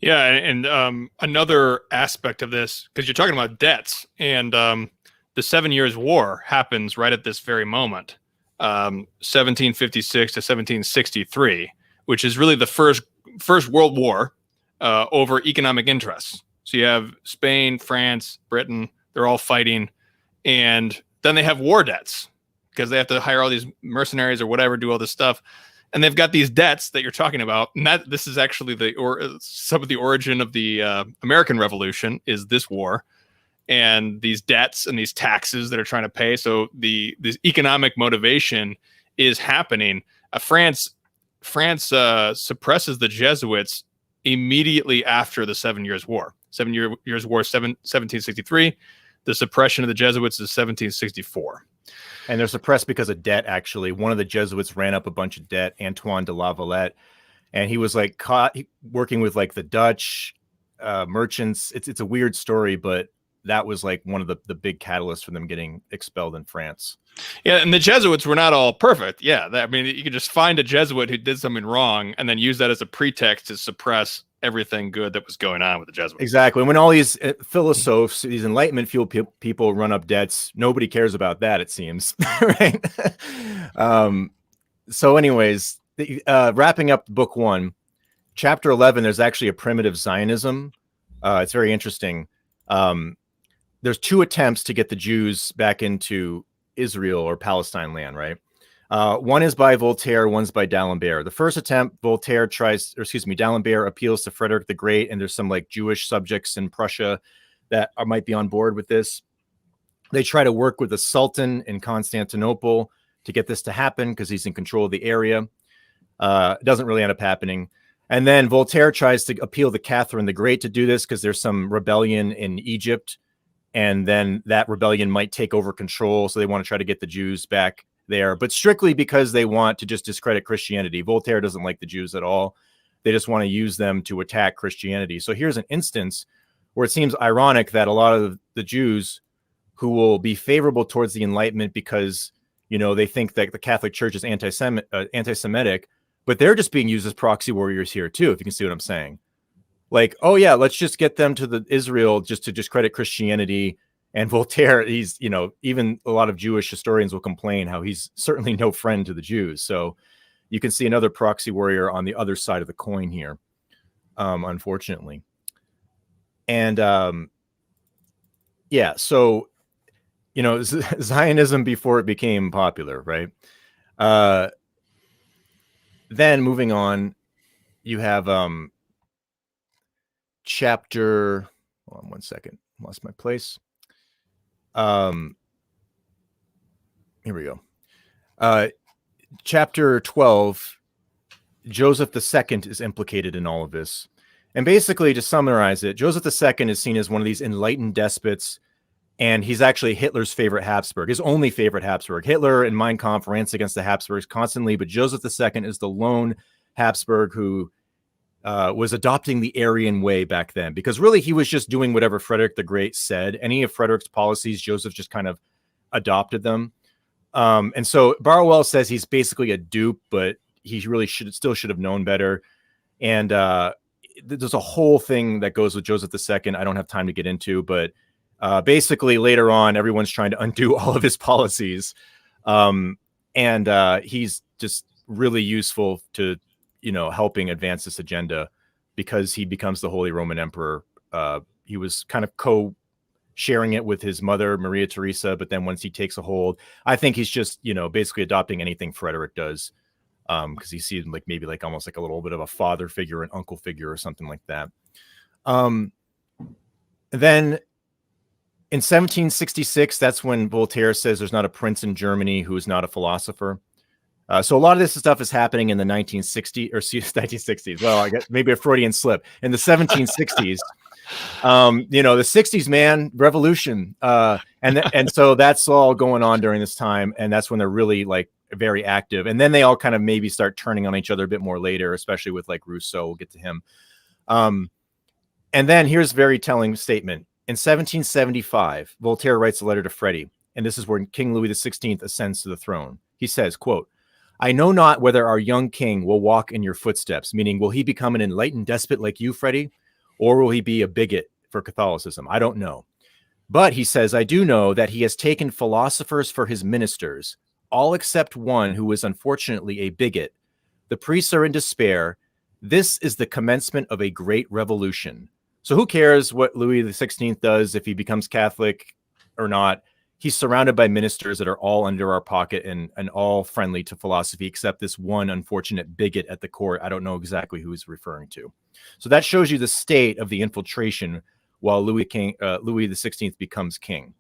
A: Yeah, and another aspect of this, because you're talking about debts, and the 7 Years' War happens right at this very moment, 1756 to 1763, which is really the first World War over economic interests. So you have Spain, France, Britain, they're all fighting, and then they have war debts because they have to hire all these mercenaries or whatever, do all this stuff. And they've got these debts that you're talking about. And this is actually some of the origin of the American Revolution is this war and these debts and these taxes that are trying to pay. So this economic motivation is happening. France suppresses the Jesuits immediately after the 7 Years' War. 7 Years' War, 1763. The suppression of the Jesuits is 1764.
B: And they're suppressed because of debt, actually. One of the Jesuits ran up a bunch of debt, Antoine de la Valette, and he was caught working with the Dutch merchants. It's a weird story, but that was one of the big catalysts for them getting expelled in France.
A: Yeah, and the Jesuits were not all perfect. Yeah, you could just find a Jesuit who did something wrong and then use that as a pretext to suppress everything good that was going on with the Jesuits.
B: Exactly. When all these philosophers, these Enlightenment people run up debts, nobody cares about that, it seems. Right? So anyways, wrapping up book 1, chapter 11, there's actually a primitive Zionism. It's very interesting. There's 2 attempts to get the Jews back into Israel or Palestine land, right? One is by Voltaire, one's by D'Alembert. The first attempt, D'Alembert appeals to Frederick the Great, and there's some Jewish subjects in Prussia that might be on board with this. They try to work with the Sultan in Constantinople to get this to happen because he's in control of the area. It doesn't really end up happening. And then Voltaire tries to appeal to Catherine the Great to do this because there's some rebellion in Egypt, and then that rebellion might take over control, so they want to try to get the Jews back there, but strictly because they want to just discredit Christianity. Voltaire doesn't like the Jews at all. They just want to use them to attack Christianity. So here's an instance where it seems ironic that a lot of the Jews who will be favorable towards the Enlightenment because, they think that the Catholic Church is anti-Semitic, but they're just being used as proxy warriors here too, if you can see what I'm saying. Oh yeah, let's just get them to Israel just to discredit Christianity. And Voltaire, he's, even a lot of Jewish historians will complain how he's certainly no friend to the Jews. So you can see another proxy warrior on the other side of the coin here, unfortunately. And yeah, so, Zionism before it became popular, right? Then moving on, you have chapter, hold on one second, lost my place. Here we go. Chapter 12, Joseph II is implicated in all of this. And basically, to summarize it, Joseph II is seen as one of these enlightened despots, and he's actually Hitler's favorite Habsburg, his only favorite Habsburg. Hitler and Mein Kampf rants against the Habsburgs constantly, but Joseph II is the lone Habsburg who was adopting the Aryan way back then, because really he was just doing whatever Frederick the Great said. Any of Frederick's policies, Joseph just kind of adopted them. And so Barwell says he's basically a dupe, but he really should have known better. And there's a whole thing that goes with Joseph II. I don't have time to get into, but basically later on, everyone's trying to undo all of his policies. And he's just really useful to, helping advance this agenda because he becomes the Holy Roman Emperor. He was kind of sharing it with his mother, Maria Theresa. But then once he takes a hold, I think he's just, basically adopting anything Frederick does. Because he sees maybe almost like a little bit of a father figure, an uncle figure or something like that. Then in 1766, that's when Voltaire says there's not a prince in Germany who is not a philosopher. So a lot of this stuff is happening in the 1960s. Well, I guess maybe a Freudian slip in the 1760s. The 60s, man, revolution. And so that's all going on during this time. And that's when they're really very active. And then they all kind of maybe start turning on each other a bit more later, especially with Rousseau. We'll get to him. And then here's a very telling statement. In 1775, Voltaire writes a letter to Freddie. And this is where King Louis XVI ascends to the throne. He says, quote, "I know not whether our young king will walk in your footsteps," meaning will he become an enlightened despot like you, Freddie? Or will he be a bigot for Catholicism? I don't know. But he says, "I do know that he has taken philosophers for his ministers, all except one who is unfortunately a bigot. The priests are in despair. This is the commencement of a great revolution." So who cares what Louis XVI does, if he becomes Catholic or not? He's surrounded by ministers that are all under our pocket and all friendly to philosophy, except this one unfortunate bigot at the court. I don't know exactly who he's referring to. So that shows you the state of the infiltration while Louis XVI becomes king.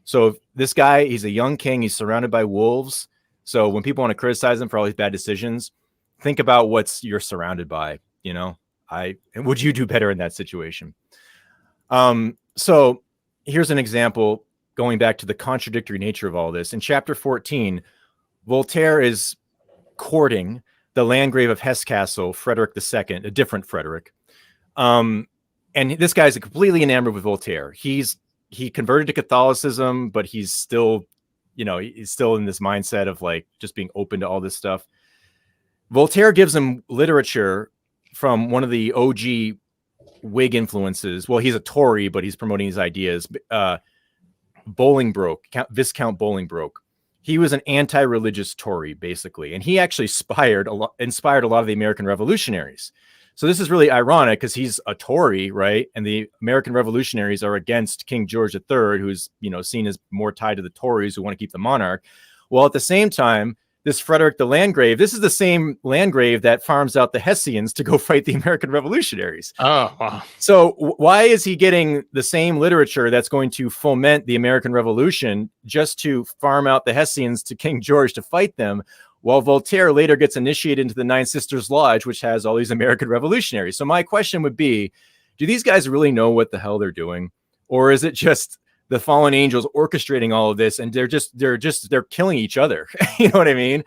B: So this guy, he's a young king. He's surrounded by wolves. So when people want to criticize him for all these bad decisions, think about what you're surrounded by. And would you do better in that situation? So here's an example going back to the contradictory nature of all this. In chapter 14, Voltaire is courting the Landgrave of Hesse-Kassel, Frederick II, a different Frederick. And this guy's completely enamored with Voltaire. He converted to Catholicism, but he's still, he's still in this mindset of just being open to all this stuff. Voltaire gives him literature from one of the OG Whig influences. Well, he's a Tory, but he's promoting his ideas. Bolingbroke, Viscount Bolingbroke. He was an anti-religious Tory, basically, and he actually inspired a lot of the American revolutionaries. So this is really ironic because he's a Tory, right? And the American revolutionaries are against King George III, who's seen as more tied to the Tories who want to keep the monarch. Well, at the same time, this Frederick the Landgrave, this is the same Landgrave that farms out the Hessians to go fight the American revolutionaries.
A: Oh, wow.
B: So why is he getting the same literature that's going to foment the American Revolution just to farm out the Hessians to King George to fight them, while Voltaire later gets initiated into the Nine Sisters Lodge, which has all these American revolutionaries? So my question would be, do these guys really know what the hell they're doing? Or is it just the fallen angels orchestrating all of this, and they're killing each other? You know what I mean?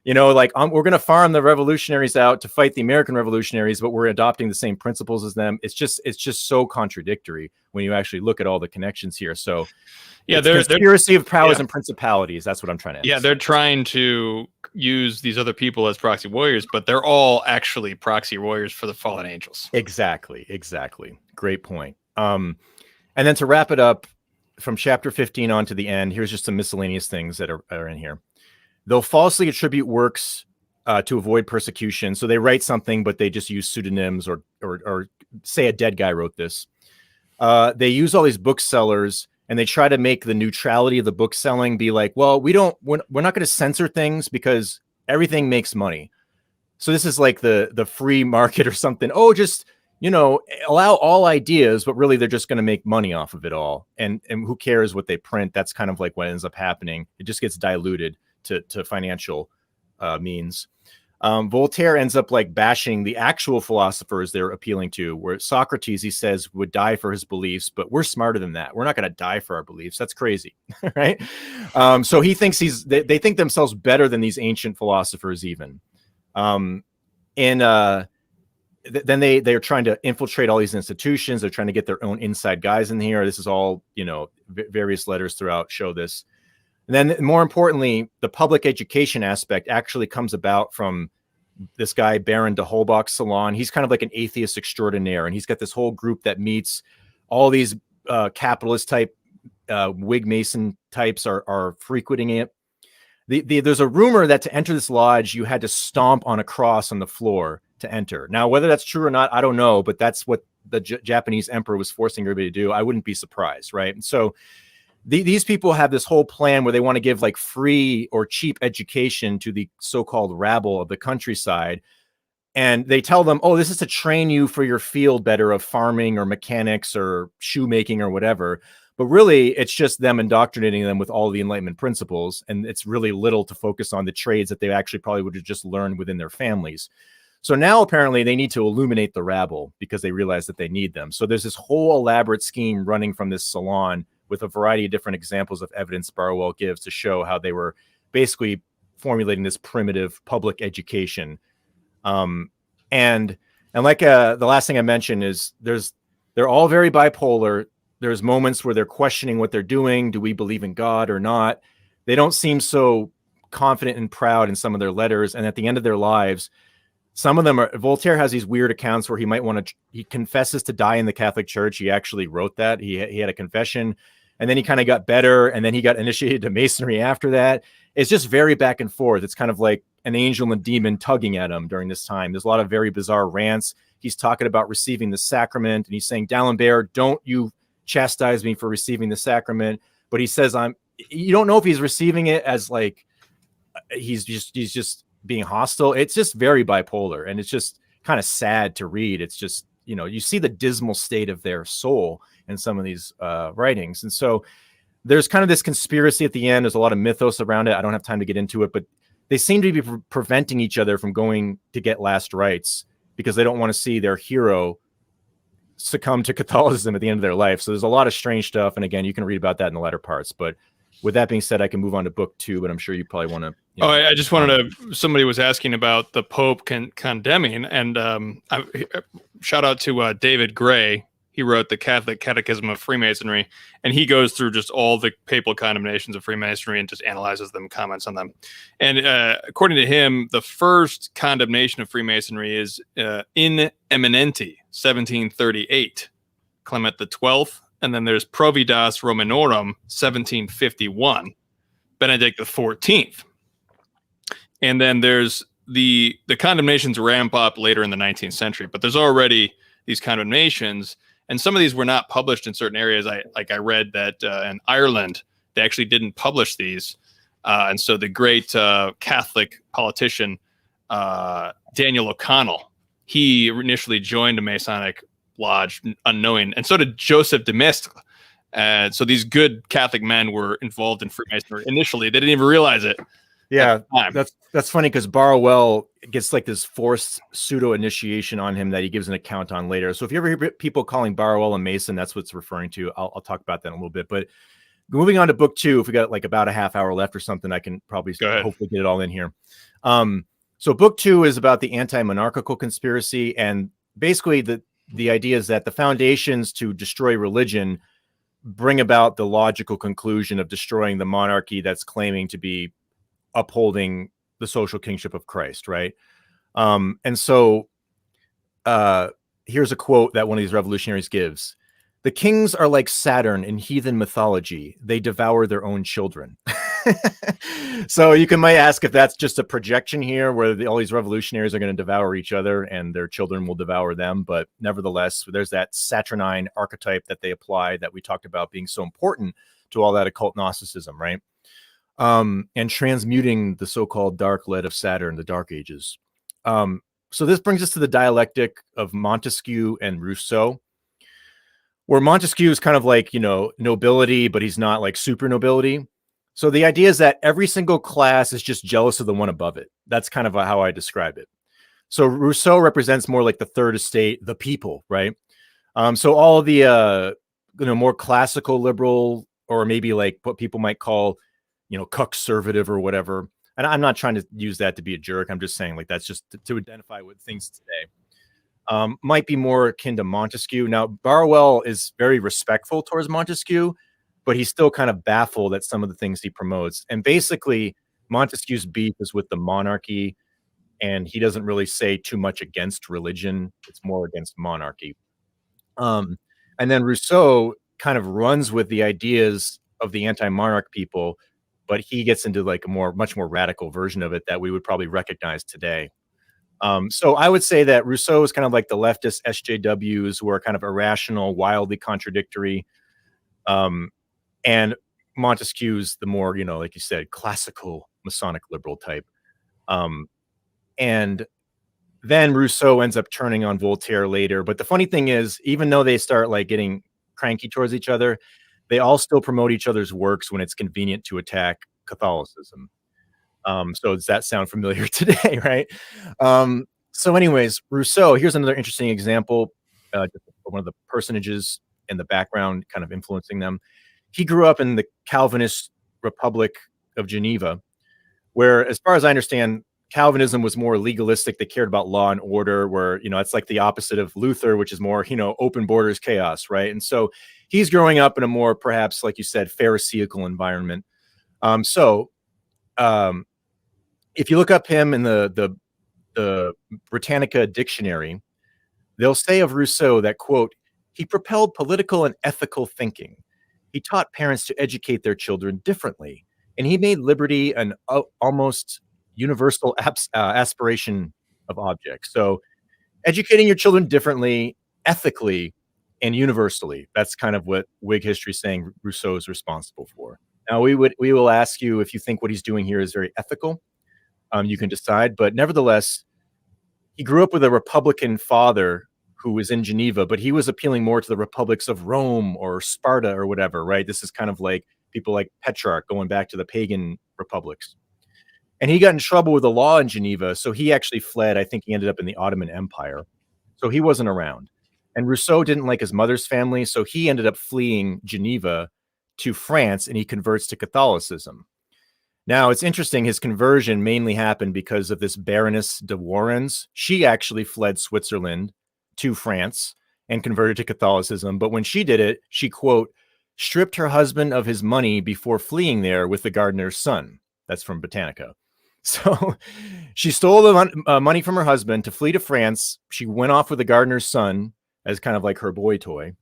B: We're going to farm the revolutionaries out to fight the American revolutionaries, but we're adopting the same principles as them. It's just so contradictory when you actually look at all the connections here. So yeah, there's conspiracy of powers and principalities. That's what I'm trying to emphasize.
A: Yeah, they're trying to use these other people as proxy warriors, but they're all actually proxy warriors for the fallen angels.
B: Exactly. Great point. And then to wrap it up, from chapter 15 on to the end, here's just some miscellaneous things that are in here. They'll falsely attribute works to avoid persecution. So they write something, but they just use pseudonyms or say a dead guy wrote this. They use all these booksellers, and they try to make the neutrality of the book selling be well, we're not going to censor things because everything makes money. So this is the free market or something. Oh, just allow all ideas, but really they're just going to make money off of it all. And who cares what they print? That's kind of what ends up happening. It just gets diluted to financial means. Voltaire ends up bashing the actual philosophers they're appealing to, where Socrates, he says, would die for his beliefs, but we're smarter than that. We're not going to die for our beliefs. That's crazy. Right. So he thinks they think themselves better than these ancient philosophers even. Then they're trying to infiltrate all these institutions. They're trying to get their own inside guys in here. This is all, various letters throughout show this. And then more importantly, the public education aspect actually comes about from this guy, Baron de Holbach's salon. He's kind of like an atheist extraordinaire. And he's got this whole group that meets. All these capitalist type Whig Mason types are frequenting it. There's a rumor that to enter this lodge, you had to stomp on a cross on the floor to enter. Now, whether that's true or not, I don't know, but that's what the Japanese emperor was forcing everybody to do. I wouldn't be surprised, right? And so these people have this whole plan where they want to give like free or cheap education to the so-called rabble of the countryside. And they tell them, oh, this is to train you for your field better of farming or mechanics or shoemaking or whatever. But really, it's just them indoctrinating them with all the Enlightenment principles. And it's really little to focus on the trades that they actually probably would have just learned within their families. So now apparently they need to illuminate the rabble because they realize that they need them. So there's this whole elaborate scheme running from this salon with a variety of different examples of evidence Barwell gives to show how they were basically formulating this primitive public education. And like the last thing I mentioned is they're all very bipolar. There's moments where they're questioning what they're doing. Do we believe in God or not? They don't seem so confident and proud in some of their letters. And at the end of their lives, some of them are, Voltaire has these weird accounts where he confesses to die in the Catholic Church. He actually wrote that. He had a confession, and then he kind of got better, and then he got initiated to Masonry after that. It's just very back and forth. It's kind of like an angel and a demon tugging at him during this time. There's a lot of very bizarre rants. He's talking about receiving the sacrament, and he's saying, D'Alembert, don't you chastise me for receiving the sacrament. But he says, you don't know if he's receiving it as like, he's just being hostile. It's just very bipolar, and it's just kind of sad to read. It's just, you see the dismal state of their soul in some of these writings. And so there's kind of this conspiracy at the end. There's a lot of mythos around it. I don't have time to get into it, but they seem to be preventing each other from going to get last rites because they don't want to see their hero succumb to Catholicism at the end of their life. So there's a lot of strange stuff. And again, you can read about that in the latter parts. But with that being said, I can move on to book 2, but I'm sure you probably want to.
A: I just wanted to. Somebody was asking about the Pope condemning, and shout out to David Gray. He wrote the Catholic Catechism of Freemasonry, and he goes through just all the papal condemnations of Freemasonry and just analyzes them, comments on them. And according to him, the first condemnation of Freemasonry is in eminenti, 1738, Clement XII. And then there's Providas Romanorum, 1751, Benedict XIV. And then there's the condemnations ramp up later in the 19th century, but there's already these condemnations. And some of these were not published in certain areas. I read that in Ireland, they actually didn't publish these. And so the great Catholic politician, Daniel O'Connell, he initially joined a Masonic lodge unknowing, and so did Joseph de Maistre. So these good Catholic men were involved in Freemasonry initially. They didn't even realize it.
B: Yeah, that's funny because Barwell gets like this forced pseudo initiation on him that he gives an account on later. So if you ever hear people calling Barwell a Mason, that's what it's referring to. I'll talk about that in a little bit. But moving on to book 2, if we got like about a half hour left or something, I can probably hopefully get it all in here. So book 2 is about the anti-monarchical conspiracy, and basically the idea is that the foundations to destroy religion bring about the logical conclusion of destroying the monarchy that's claiming to be upholding the social kingship of Christ, right? And so here's a quote that one of these revolutionaries gives. The kings are like Saturn in heathen mythology. They devour their own children. So you might ask if that's just a projection here where all these revolutionaries are going to devour each other and their children will devour them. But nevertheless, there's that Saturnine archetype that they apply that we talked about being so important to all that occult Gnosticism, right? And transmuting the so-called dark lead of Saturn, the Dark Ages. So this brings us to the dialectic of Montesquieu and Rousseau, where Montesquieu is kind of like, nobility, but he's not like super nobility. So the idea is that every single class is just jealous of the one above it. That's kind of how I describe it. So Rousseau represents more like the third estate, the people, right? So all of the, more classical liberal, or maybe like what people might call, conservative or whatever. And I'm not trying to use that to be a jerk. I'm just saying like, that's just to identify with things today. Might be more akin to Montesquieu. Now, Barwell is very respectful towards Montesquieu, but he's still kind of baffled at some of the things he promotes. And basically, Montesquieu's beef is with the monarchy, and he doesn't really say too much against religion. It's more against monarchy. And then Rousseau kind of runs with the ideas of the anti-monarch people, but he gets into like a much more radical version of it that we would probably recognize today. So I would say that Rousseau is kind of like the leftist SJWs who are kind of irrational, wildly contradictory. And Montesquieu's the more, like you said, classical Masonic liberal type. And then Rousseau ends up turning on Voltaire later. But the funny thing is, even though they start like getting cranky towards each other, they all still promote each other's works when it's convenient to attack Catholicism. So does that sound familiar today, right? So anyways, Rousseau, here's another interesting example, one of the personages in the background kind of influencing them. He grew up in the Calvinist Republic of Geneva, where, as far as I understand, Calvinism was more legalistic. They cared about law and order, where, it's like the opposite of Luther, which is more, open borders, chaos, right? And so he's growing up in a more, perhaps, like you said, Pharisaical environment. If you look up him in the Britannica dictionary, they'll say of Rousseau that, quote, he propelled political and ethical thinking. He taught parents to educate their children differently, and he made liberty an almost universal aspiration of objects. So educating your children differently, ethically, and universally. That's kind of what Whig history is saying Rousseau is responsible for. Now, we will ask you if you think what he's doing here is very ethical. You can decide, but nevertheless, he grew up with a Republican father who was in Geneva, but he was appealing more to the republics of Rome or Sparta or whatever, right? This is kind of like people like Petrarch going back to the pagan republics. And he got in trouble with the law in Geneva, so he actually fled. I think he ended up in the Ottoman Empire. So he wasn't around. And Rousseau didn't like his mother's family, so he ended up fleeing Geneva to France, and he converts to Catholicism. Now, it's interesting, his conversion mainly happened because of this Baroness de Warens. She actually fled Switzerland to France and converted to Catholicism. But when she did it, she, quote, stripped her husband of his money before fleeing there with the gardener's son. That's from Britannica. So she stole the money from her husband to flee to France. She went off with the gardener's son as kind of like her boy toy.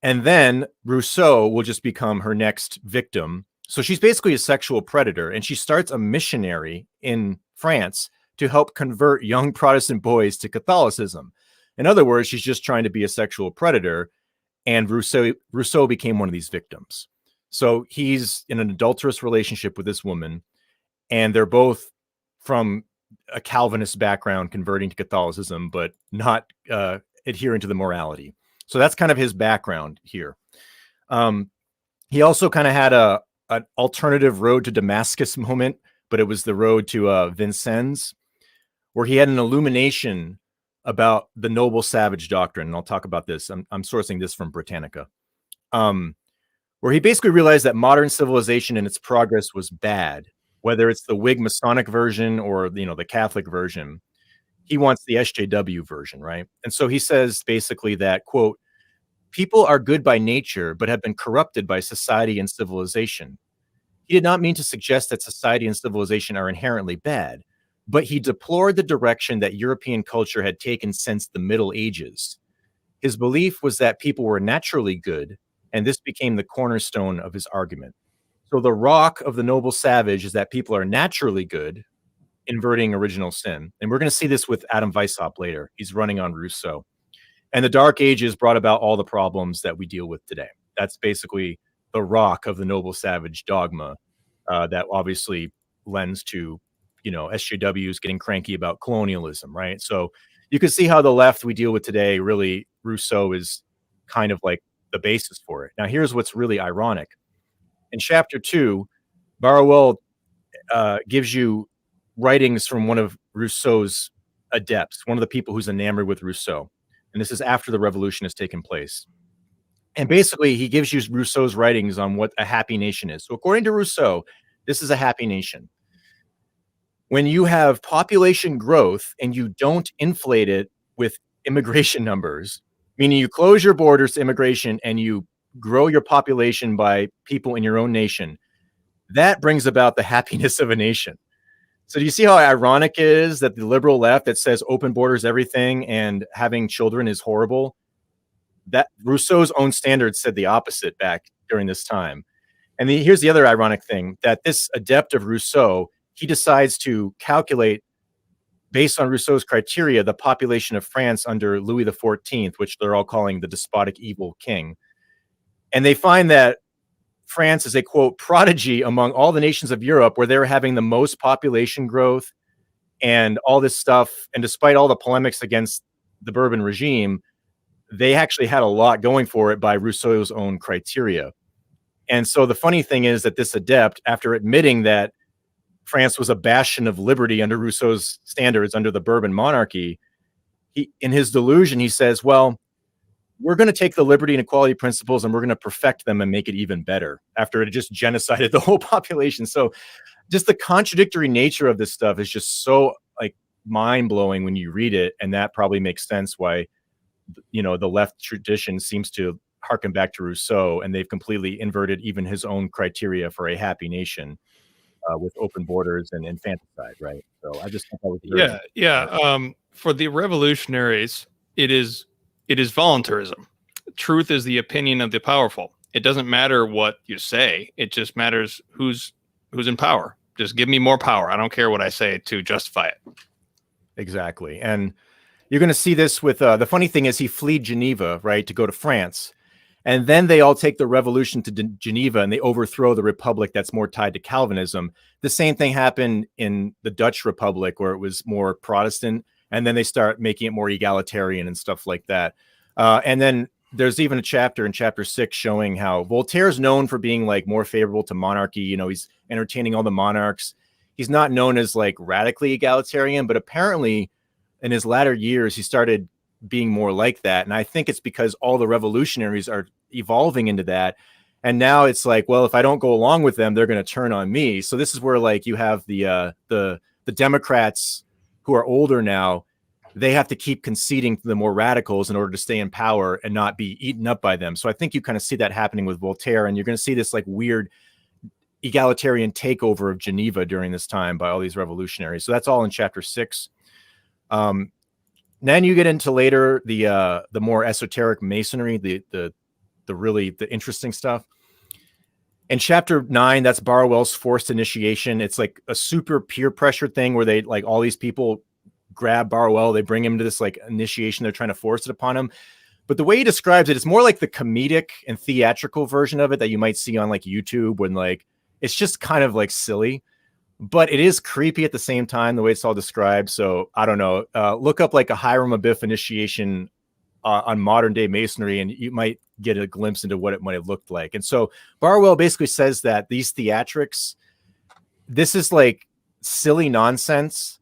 B: And then Rousseau will just become her next victim. So she's basically a sexual predator, and she starts a missionary in France to help convert young Protestant boys to Catholicism. In other words, she's just trying to be a sexual predator, and Rousseau became one of these victims. So he's in an adulterous relationship with this woman, and they're both from a Calvinist background converting to Catholicism, but not adhering to the morality. So that's kind of his background here. He also kind of had an alternative road to Damascus moment, but it was the road to Vincennes, where he had an illumination about the noble savage doctrine. And I'll talk about this. I'm sourcing this from Britannica, where he basically realized that modern civilization and its progress was bad, whether it's the Whig Masonic version or, the Catholic version. He wants the SJW version, right? And so he says basically that, quote, people are good by nature, but have been corrupted by society and civilization. He did not mean to suggest that society and civilization are inherently bad, but he deplored the direction that European culture had taken since the Middle Ages. His belief was that people were naturally good, and this became the cornerstone of his argument. So the rock of the noble savage is that people are naturally good, inverting original sin. And we're going to see this with Adam Weishaupt later. He's running on Rousseau. And the Dark Ages brought about all the problems that we deal with today. That's basically the rock of the noble savage dogma that obviously lends to, SJWs getting cranky about colonialism, right? So you can see how the left we deal with today, really, Rousseau is kind of like the basis for it. Now, here's what's really ironic. In chapter 2, Barwell gives you writings from one of Rousseau's adepts, one of the people who's enamored with Rousseau. And this is after the revolution has taken place. And basically, he gives you Rousseau's writings on what a happy nation is. So according to Rousseau, this is a happy nation. When you have population growth and you don't inflate it with immigration numbers, meaning you close your borders to immigration and you grow your population by people in your own nation, that brings about the happiness of a nation. So do you see how ironic it is that the liberal left that says open borders everything and having children is horrible, that Rousseau's own standards said the opposite back during this time. And here's the other ironic thing, that this adept of Rousseau, he decides to calculate, based on Rousseau's criteria, the population of France under Louis XIV, which they're all calling the despotic evil king. And they find that France is a, quote, prodigy among all the nations of Europe, where they're having the most population growth and all this stuff. And despite all the polemics against the Bourbon regime, they actually had a lot going for it by Rousseau's own criteria. And so the funny thing is that this adept, after admitting that France was a bastion of liberty under Rousseau's standards under the Bourbon monarchy, he, in his delusion, he says, well, we're going to take the liberty and equality principles and we're going to perfect them and make it even better, after it just genocided the whole population. So just the contradictory nature of this stuff is just so like mind-blowing when you read it. And that probably makes sense why, you know, the left tradition seems to harken back to Rousseau, and they've completely inverted even his own criteria for a happy nation with open borders and infanticide, right? So I just think that was
A: for the revolutionaries, it is voluntarism. Truth is the opinion of the powerful. It doesn't matter what you say. It just matters who's in power. Just give me more power. I don't care what I say to justify it.
B: Exactly. And you're going to see this with the funny thing is he fled Geneva, right, to go to France. And then they all take the revolution to Geneva and they overthrow the republic that's more tied to Calvinism. The same thing happened in the Dutch Republic, where it was more Protestant. And then they start making it more egalitarian and stuff like that. And then there's even a chapter in chapter 6 showing how Voltaire is known for being like more favorable to monarchy. You know, he's entertaining all the monarchs. He's not known as like radically egalitarian, but apparently in his latter years, he started being more like that. And I think it's because all the revolutionaries are evolving into that. And now it's like, well, if I don't go along with them, they're going to turn on me. So this is where like you have the Democrats who are older now, they have to keep conceding to the more radicals in order to stay in power and not be eaten up by them. So I think you kind of see that happening with Voltaire, and you're going to see this like weird egalitarian takeover of Geneva during this time by all these revolutionaries. So that's all in chapter 6. Then you get into later the more esoteric Masonry, the really interesting stuff. In chapter 9, that's Barwell's forced initiation. It's like a super peer pressure thing where they like all these people grab Barwell, they bring him to this like initiation. They're trying to force it upon him. But the way he describes it, it's more like the comedic and theatrical version of it that you might see on like YouTube, when like it's just kind of like silly, but it is creepy at the same time, the way it's all described. So I don't know. Look up like a Hiram Abiff initiation on modern day Masonry, and you might get a glimpse into what it might have looked like. And so Barwell basically says that these theatrics, this is like silly nonsense,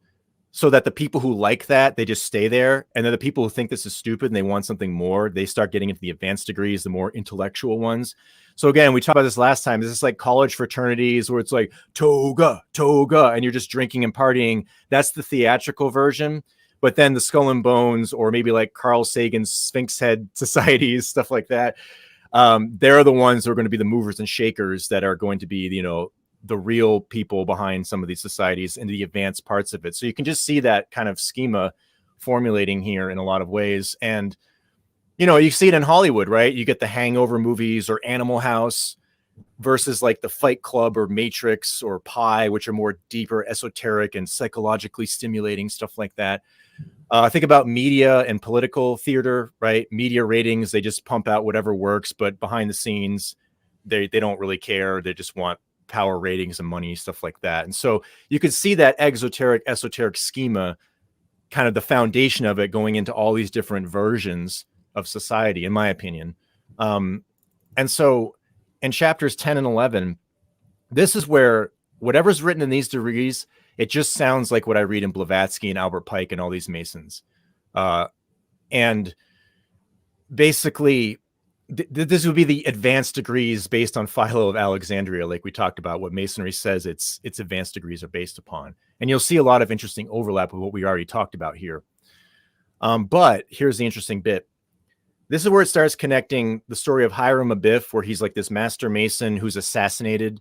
B: so that the people who like that, they just stay there. And then the people who think this is stupid and they want something more, they start getting into the advanced degrees, the more intellectual ones. So again, we talked about this last time. This is like college fraternities where it's like toga, and you're just drinking and partying. That's the theatrical version. But then the Skull and Bones, or maybe like Carl Sagan's Sphinx Head societies, stuff like that, they're the ones who are going to be the movers and shakers that are going to be, you know, the real people behind some of these societies and the advanced parts of it. So you can just see that kind of schema formulating here in a lot of ways. And, you know, you see it in Hollywood, right? You get the Hangover movies or Animal House versus like the Fight Club or Matrix or Pi, which are more deeper, esoteric and psychologically stimulating, stuff like that. Think about media and political theater, right? Media ratings, they just pump out whatever works, but behind the scenes, they don't really care. They just want power, ratings, and money, stuff like that. And so you could see that esoteric schema, kind of the foundation of it, going into all these different versions of society, in my opinion. And so in chapters 10 and 11, this is where whatever's written in these degrees, it just sounds like what I read in Blavatsky and Albert Pike and all these Masons. And basically, this would be the advanced degrees based on Philo of Alexandria, like we talked about, what Masonry says its advanced degrees are based upon. And you'll see a lot of interesting overlap with what we already talked about here. But here's the interesting bit. This is where it starts connecting the story of Hiram Abiff, where he's like this master mason who's assassinated.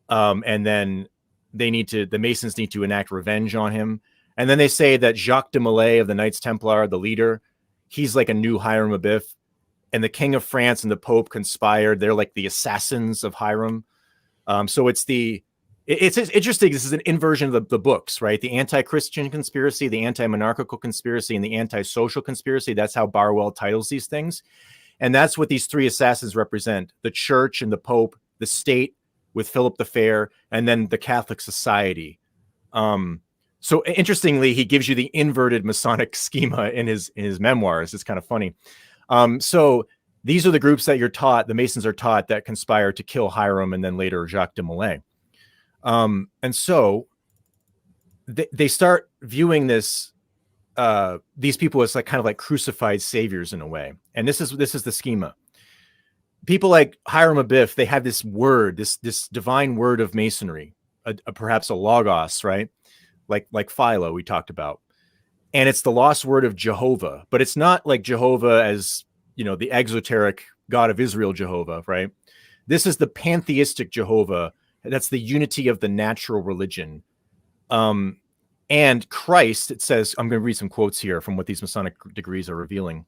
B: And then the Masons need to enact revenge on him. And then they say that Jacques de Molay of the Knights Templar, the leader, he's like a new Hiram Abiff. And the King of France and the Pope conspired. They're like the assassins of Hiram. So it's interesting. This is an inversion of the books, right? The anti-Christian conspiracy, the anti-monarchical conspiracy, and the anti-social conspiracy. That's how Barwell titles these things. And that's what these three assassins represent: the church and the Pope, the state with Philip the Fair, and then the Catholic society. So interestingly, he gives you the inverted Masonic schema in his memoirs. It's kind of funny. So these are the groups that you're taught, the Masons are taught, that conspire to kill Hiram and then later Jacques de Molay. And so they start viewing these people as like kind of like crucified saviors in a way. And this is the schema. People like Hiram Abiff, they have this word, this divine word of Masonry, perhaps a logos, right? Like Philo we talked about. And it's the lost word of Jehovah, but it's not like Jehovah as, the exoteric God of Israel, Jehovah, right? This is the pantheistic Jehovah. That's the unity of the natural religion. And Christ, it says, I'm going to read some quotes here from what these Masonic degrees are revealing.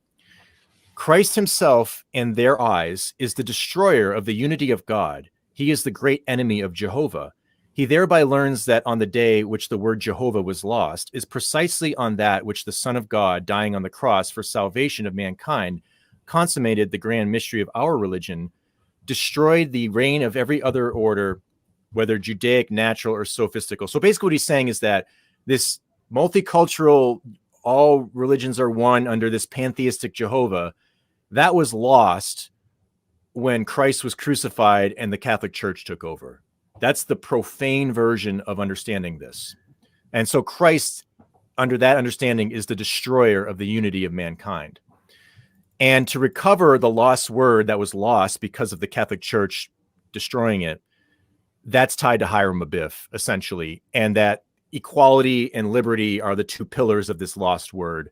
B: Christ himself, in their eyes, is the destroyer of the unity of God. He is the great enemy of Jehovah. He thereby learns that on the day which the word Jehovah was lost is precisely on that which the Son of God, dying on the cross for salvation of mankind, consummated the grand mystery of our religion, destroyed the reign of every other order, whether Judaic, natural, or sophistical. So basically what he's saying is that this multicultural, all religions are one under this pantheistic Jehovah, that was lost when Christ was crucified and the Catholic Church took over. That's the profane version of understanding this. And so Christ, under that understanding, is the destroyer of the unity of mankind. And to recover the lost word that was lost because of the Catholic Church destroying it, that's tied to Hiram Abiff, essentially. And that equality and liberty are the two pillars of this lost word.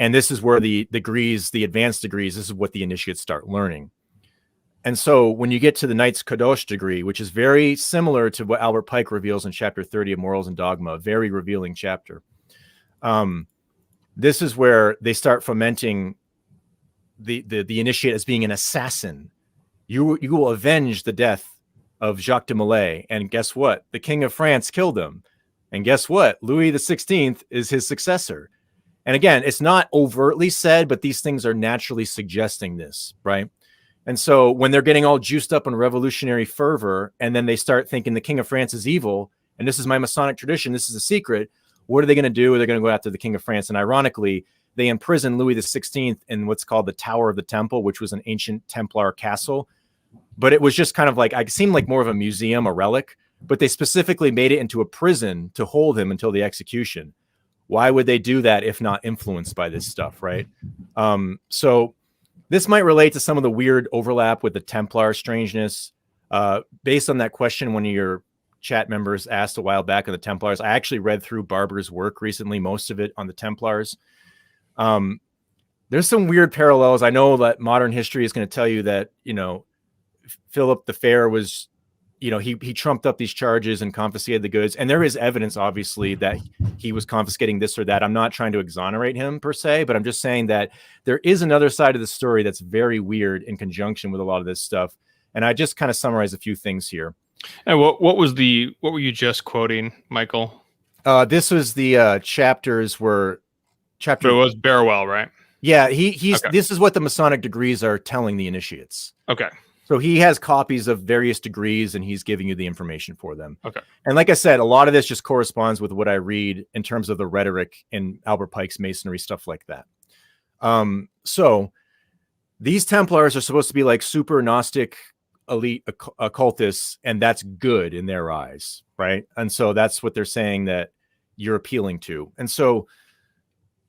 B: And this is where the degrees, the advanced degrees, this is what the initiates start learning. And so when you get to the Knights Kadosh degree, which is very similar to what Albert Pike reveals in chapter 30 of Morals and Dogma, a very revealing chapter. This is where they start fomenting the initiate as being an assassin. You will avenge the death of Jacques de Molay. And guess what? The King of France killed him. And guess what? Louis XVI is his successor. And again, it's not overtly said, but these things are naturally suggesting this, right? And so when they're getting all juiced up on revolutionary fervor, and then they start thinking the King of France is evil, and this is my Masonic tradition, this is a secret, what are they going to do? They're going to go after the King of France. And ironically, they imprison Louis XVI in what's called the Tower of the Temple, which was an ancient Templar castle. But it was just kind of like, it seemed like more of a museum, a relic, but they specifically made it into a prison to hold him until the execution. Why would they do that if not influenced by this stuff, right? So this might relate to some of the weird overlap with the Templar strangeness. Based on that question one of your chat members asked a while back on the Templars, I actually read through Barber's work recently, most of it on the Templars. There's some weird parallels. I know that modern history is going to tell you that, Philip the Fair was, he trumped up these charges and confiscated the goods. And there is evidence, obviously, that he was confiscating this or that. I'm not trying to exonerate him per se, but I'm just saying that there is another side of the story that's very weird in conjunction with a lot of this stuff. And I just kind of summarize a few things here.
A: And what were you just quoting, Michael?
B: This was the chapters where chapter.
A: But it was Barwell, right?
B: Yeah, he's.
A: Okay.
B: This is what the Masonic degrees are telling the initiates.
A: Okay.
B: So he has copies of various degrees and he's giving you the information for them.
A: Okay.
B: And like I said, a lot of this just corresponds with what I read in terms of the rhetoric in Albert Pike's Masonry, stuff like that. So these Templars are supposed to be like super Gnostic elite occultists, and that's good in their eyes, right? And so that's what they're saying that you're appealing to. And so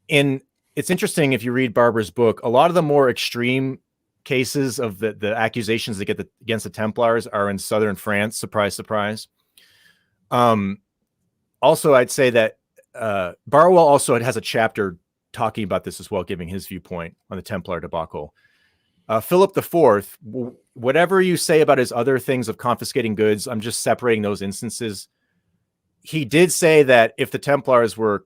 B: it's interesting if you read Barber's book, a lot of the more extreme cases of the accusations that get against the Templars are in southern France. Surprise, surprise. Also, I'd say that Barwell also has a chapter talking about this as well, giving his viewpoint on the Templar debacle. Philip IV, whatever you say about his other things of confiscating goods, I'm just separating those instances. He did say that if the Templars were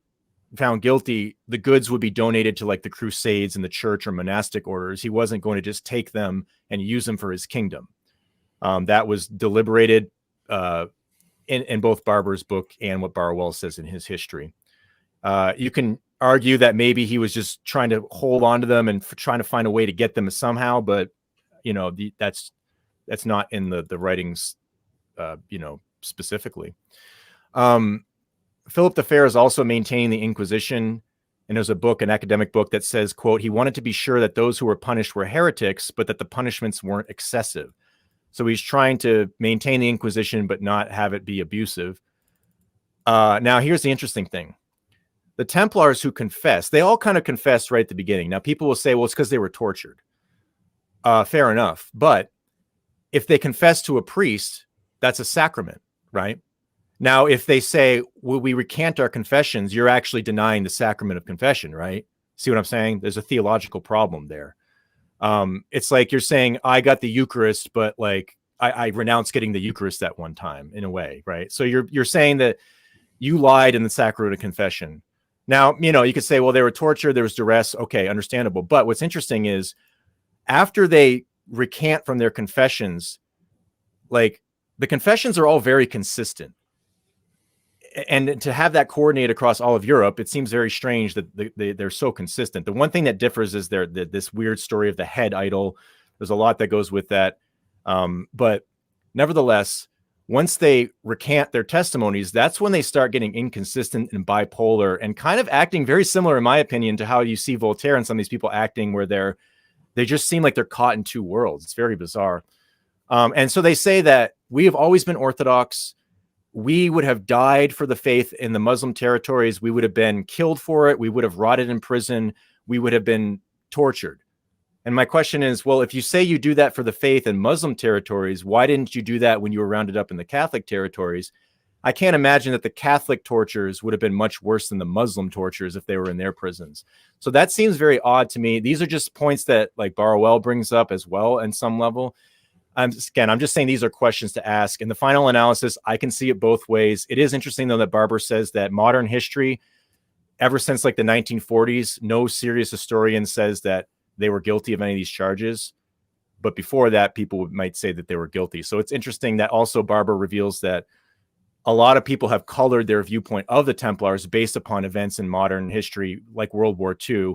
B: found guilty, the goods would be donated to like the Crusades and the church or monastic orders. He wasn't going to just take them and use them for his kingdom. That was deliberated in both Barber's book and what Barwell says in his history. You can argue that maybe he was just trying to hold on to them and trying to find a way to get them somehow, but you know, that's not in the writings, you know, specifically. Philip the Fair is also maintaining the Inquisition, and there's a book, an academic book, that says, quote, he wanted to be sure that those who were punished were heretics, but that the punishments weren't excessive. So he's trying to maintain the Inquisition, but not have it be abusive. Now, here's the interesting thing. The Templars who confess, they all kind of confessed right at the beginning. Now, people will say, well, it's because they were tortured. Fair enough. But if they confess to a priest, that's a sacrament, right? Now, if they say, well, we recant our confessions, you're actually denying the sacrament of confession, right? See what I'm saying? There's a theological problem there. It's like you're saying, I got the Eucharist, but like I renounced getting the Eucharist at one time, in a way, right? So you're saying that you lied in the sacrament of confession. Now, you know, you could say, well, they were tortured, there was duress. Okay, understandable. But what's interesting is after they recant from their confessions, like the confessions are all very consistent. And to have that coordinate across all of Europe, it seems very strange that they're so consistent. The one thing that differs is this weird story of the head idol. There's a lot that goes with that. But nevertheless, once they recant their testimonies, that's when they start getting inconsistent and bipolar and kind of acting very similar, in my opinion, to how you see Voltaire and some of these people acting, where they just seem like they're caught in two worlds. It's very bizarre. And so they say that we have always been Orthodox. We would have died for the faith in the Muslim territories. We would have been killed for it. We would have rotted in prison. We would have been tortured. And my question is, well, if you say you do that for the faith in Muslim territories, why didn't you do that when you were rounded up in the Catholic territories? I can't imagine that the Catholic tortures would have been much worse than the Muslim tortures if they were in their prisons. So that seems very odd to me. These are just points that like Barwell brings up as well in some level. I'm just saying these are questions to ask. In the final analysis, I can see it both ways. It is interesting, though, that Barber says that modern history, ever since like the 1940s, no serious historian says that they were guilty of any of these charges. But before that, people might say that they were guilty. So it's interesting that also Barber reveals that a lot of people have colored their viewpoint of the Templars based upon events in modern history, like World War II,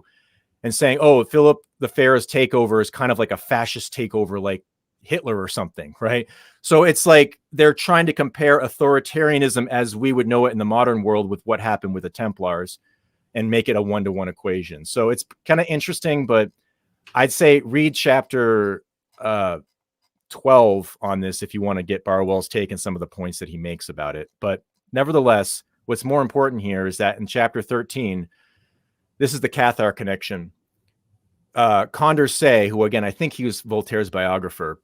B: and saying, oh, Philip the Fair's takeover is kind of like a fascist takeover, like Hitler or something, right? So it's like they're trying to compare authoritarianism as we would know it in the modern world with what happened with the Templars and make it a one-to-one equation. So it's kind of interesting, but I'd say read chapter 12 on this if you want to get Barwell's take and some of the points that he makes about it. But nevertheless, what's more important here is that in chapter 13, this is the Cathar Connection. Condorcet, who again, I think he was Voltaire's biographer.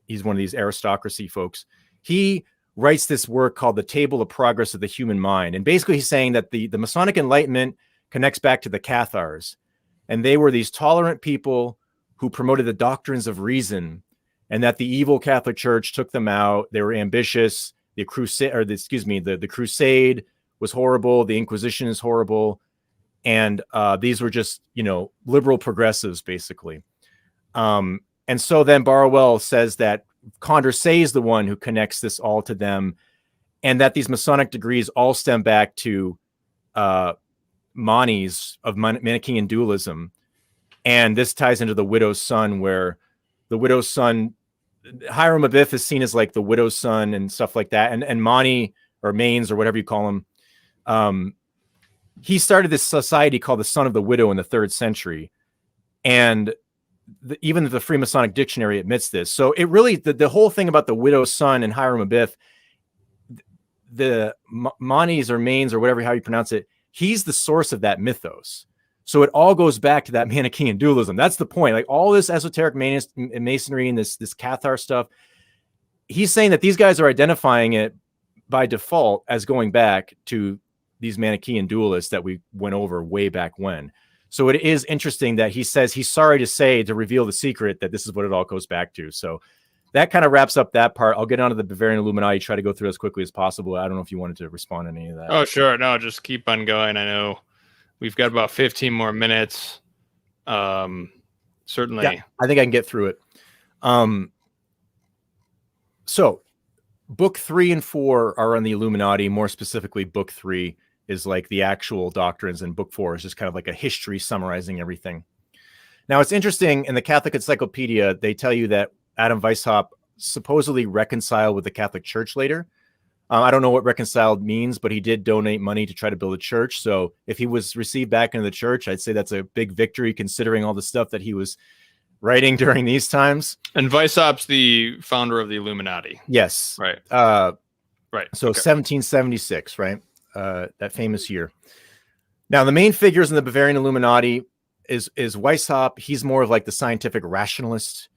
B: He's one of these aristocracy folks. He writes this work called The Table of Progress of the Human Mind. And basically he's saying that the Masonic Enlightenment connects back to the Cathars. And they were these tolerant people who promoted the doctrines of reason, and that the evil Catholic Church took them out. They were ambitious. The crusade was horrible. The Inquisition is horrible. And these were just, liberal progressives, basically. And so then Barwell says that Condorcet is the one who connects this all to them, and that these Masonic degrees all stem back to Manis of Manichaean dualism. And this ties into the widow's son, where the widow's son, Hiram Abiff, is seen as like the widow's son and stuff like that. And Mani, or Mains, or whatever you call him, he started this society called the Son of the Widow in the 3rd century. And even the Freemasonic dictionary admits this. So it really, the whole thing about the widow's son and Hiram Abiff, the Manis or Mains or whatever, how you pronounce it, he's the source of that mythos. So it all goes back to that Manichaean dualism. That's the point. Like all this esoteric masonry and this Cathar stuff, he's saying that these guys are identifying it by default as going back to these Manichaean dualists that we went over way back when. So it is interesting that he says he's sorry to say, to reveal the secret, that this is what it all goes back to. So that kind of wraps up that part. I'll get on to the Bavarian Illuminati, try to go through as quickly as possible. I don't know if you wanted to respond to any of that.
A: Oh, sure. No, just keep on going. I know we've got about 15 more minutes. Certainly.
B: Yeah, I think I can get through it. So book 3 and 4 are on the Illuminati. More specifically, book 3 is like the actual doctrines, and book 4 is just kind of like a history summarizing everything. Now, it's interesting, in the Catholic Encyclopedia, they tell you that Adam Weishaupt supposedly reconciled with the Catholic Church later. I don't know what reconciled means, but he did donate money to try to build a church. So if he was received back into the church, I'd say that's a big victory considering all the stuff that he was writing during these times.
A: And Weishaupt's the founder of the Illuminati.
B: Yes.
A: Right. Right.
B: So 1776, right? That famous year. Now, the main figures in the Bavarian Illuminati is Weishaupt. He's more of like the scientific rationalist.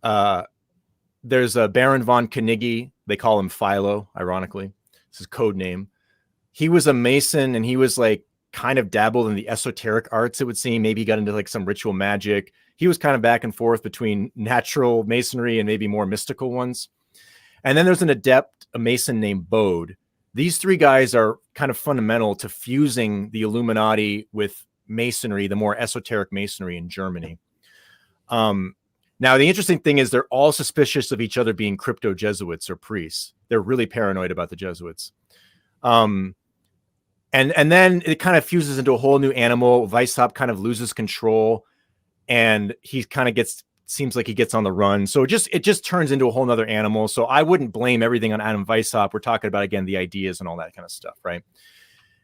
B: There's a Baron von Knigge. They call him Philo, ironically. It's his code name. He was a Mason, and he was like kind of dabbled in the esoteric arts, it would seem. Maybe he got into like some ritual magic. He was kind of back and forth between natural Masonry and maybe more mystical ones. And then there's an adept, a Mason named Bode. These three guys are kind of fundamental to fusing the Illuminati with Masonry, the more esoteric Masonry in Germany. Now, the interesting thing is they're all suspicious of each other being crypto Jesuits or priests. They're really paranoid about the Jesuits. And then it kind of fuses into a whole new animal. Weishaupt kind of loses control, and he kind of seems like he gets on the run. So it just turns into a whole nother animal. So I wouldn't blame everything on Adam Weishaupt. We're talking about, again, the ideas and all that kind of stuff, right?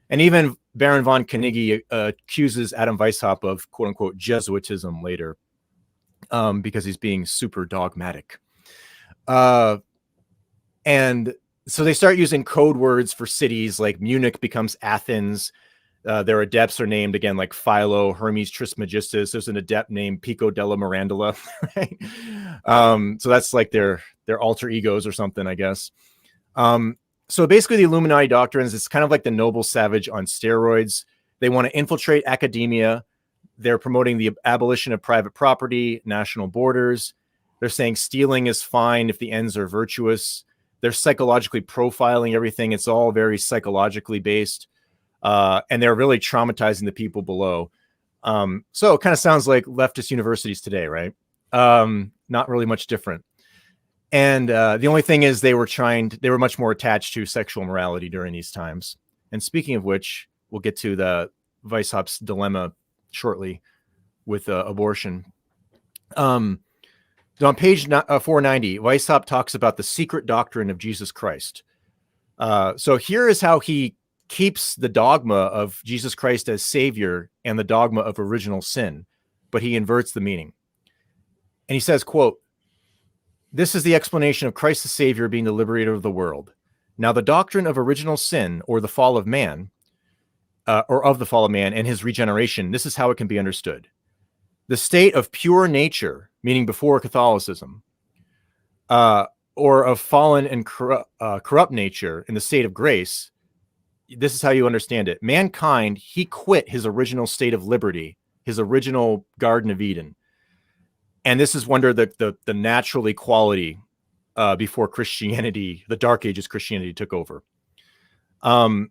B: And even Baron von Knigge accuses Adam Weishaupt of quote unquote Jesuitism later, because he's being super dogmatic. And so they start using code words for cities, like Munich becomes Athens. Their adepts are named, again, like Philo, Hermes Trismegistus. There's an adept named Pico della Mirandola. Right? So that's like their alter egos or something, I guess. So basically the Illuminati doctrines, it's kind of like the noble savage on steroids. They want to infiltrate academia. They're promoting the abolition of private property, national borders. They're saying stealing is fine if the ends are virtuous. They're psychologically profiling everything. It's all very psychologically based. And they're really traumatizing the people below. So it kind of sounds like leftist universities today, right? Not really much different. And the only thing is they were much more attached to sexual morality during these times. And speaking of which, we'll get to the Weishaupt's dilemma shortly with abortion. So on page 490, Weishaupt talks about the secret doctrine of Jesus Christ. So here is how he keeps the dogma of Jesus Christ as Savior and the dogma of original sin, but he inverts the meaning. And he says, quote, "This is the explanation of Christ the Savior being the liberator of the world. Now the doctrine of original sin, or the fall of man, and his regeneration, this is how it can be understood. The state of pure nature, meaning before Catholicism, or of fallen and corrupt nature in the state of grace, this is how you understand it. Mankind, he quit his original state of liberty, his original Garden of Eden. And this is under the natural equality before Christianity, the Dark Ages Christianity took over. And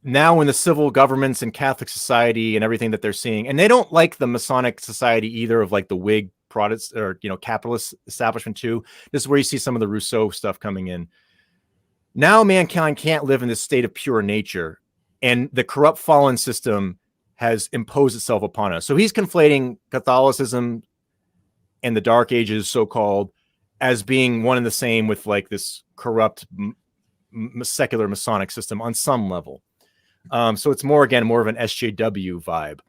B: now in the civil governments and Catholic society and everything that they're seeing, and they don't like the Masonic society either, of like the Whig Protestant or, capitalist establishment too. This is where you see some of the Rousseau stuff coming in. Now mankind can't live in this state of pure nature, and the corrupt fallen system has imposed itself upon us. So he's conflating Catholicism and the Dark Ages, so-called, as being one and the same with like this corrupt secular Masonic system on some level. So it's more of an SJW vibe.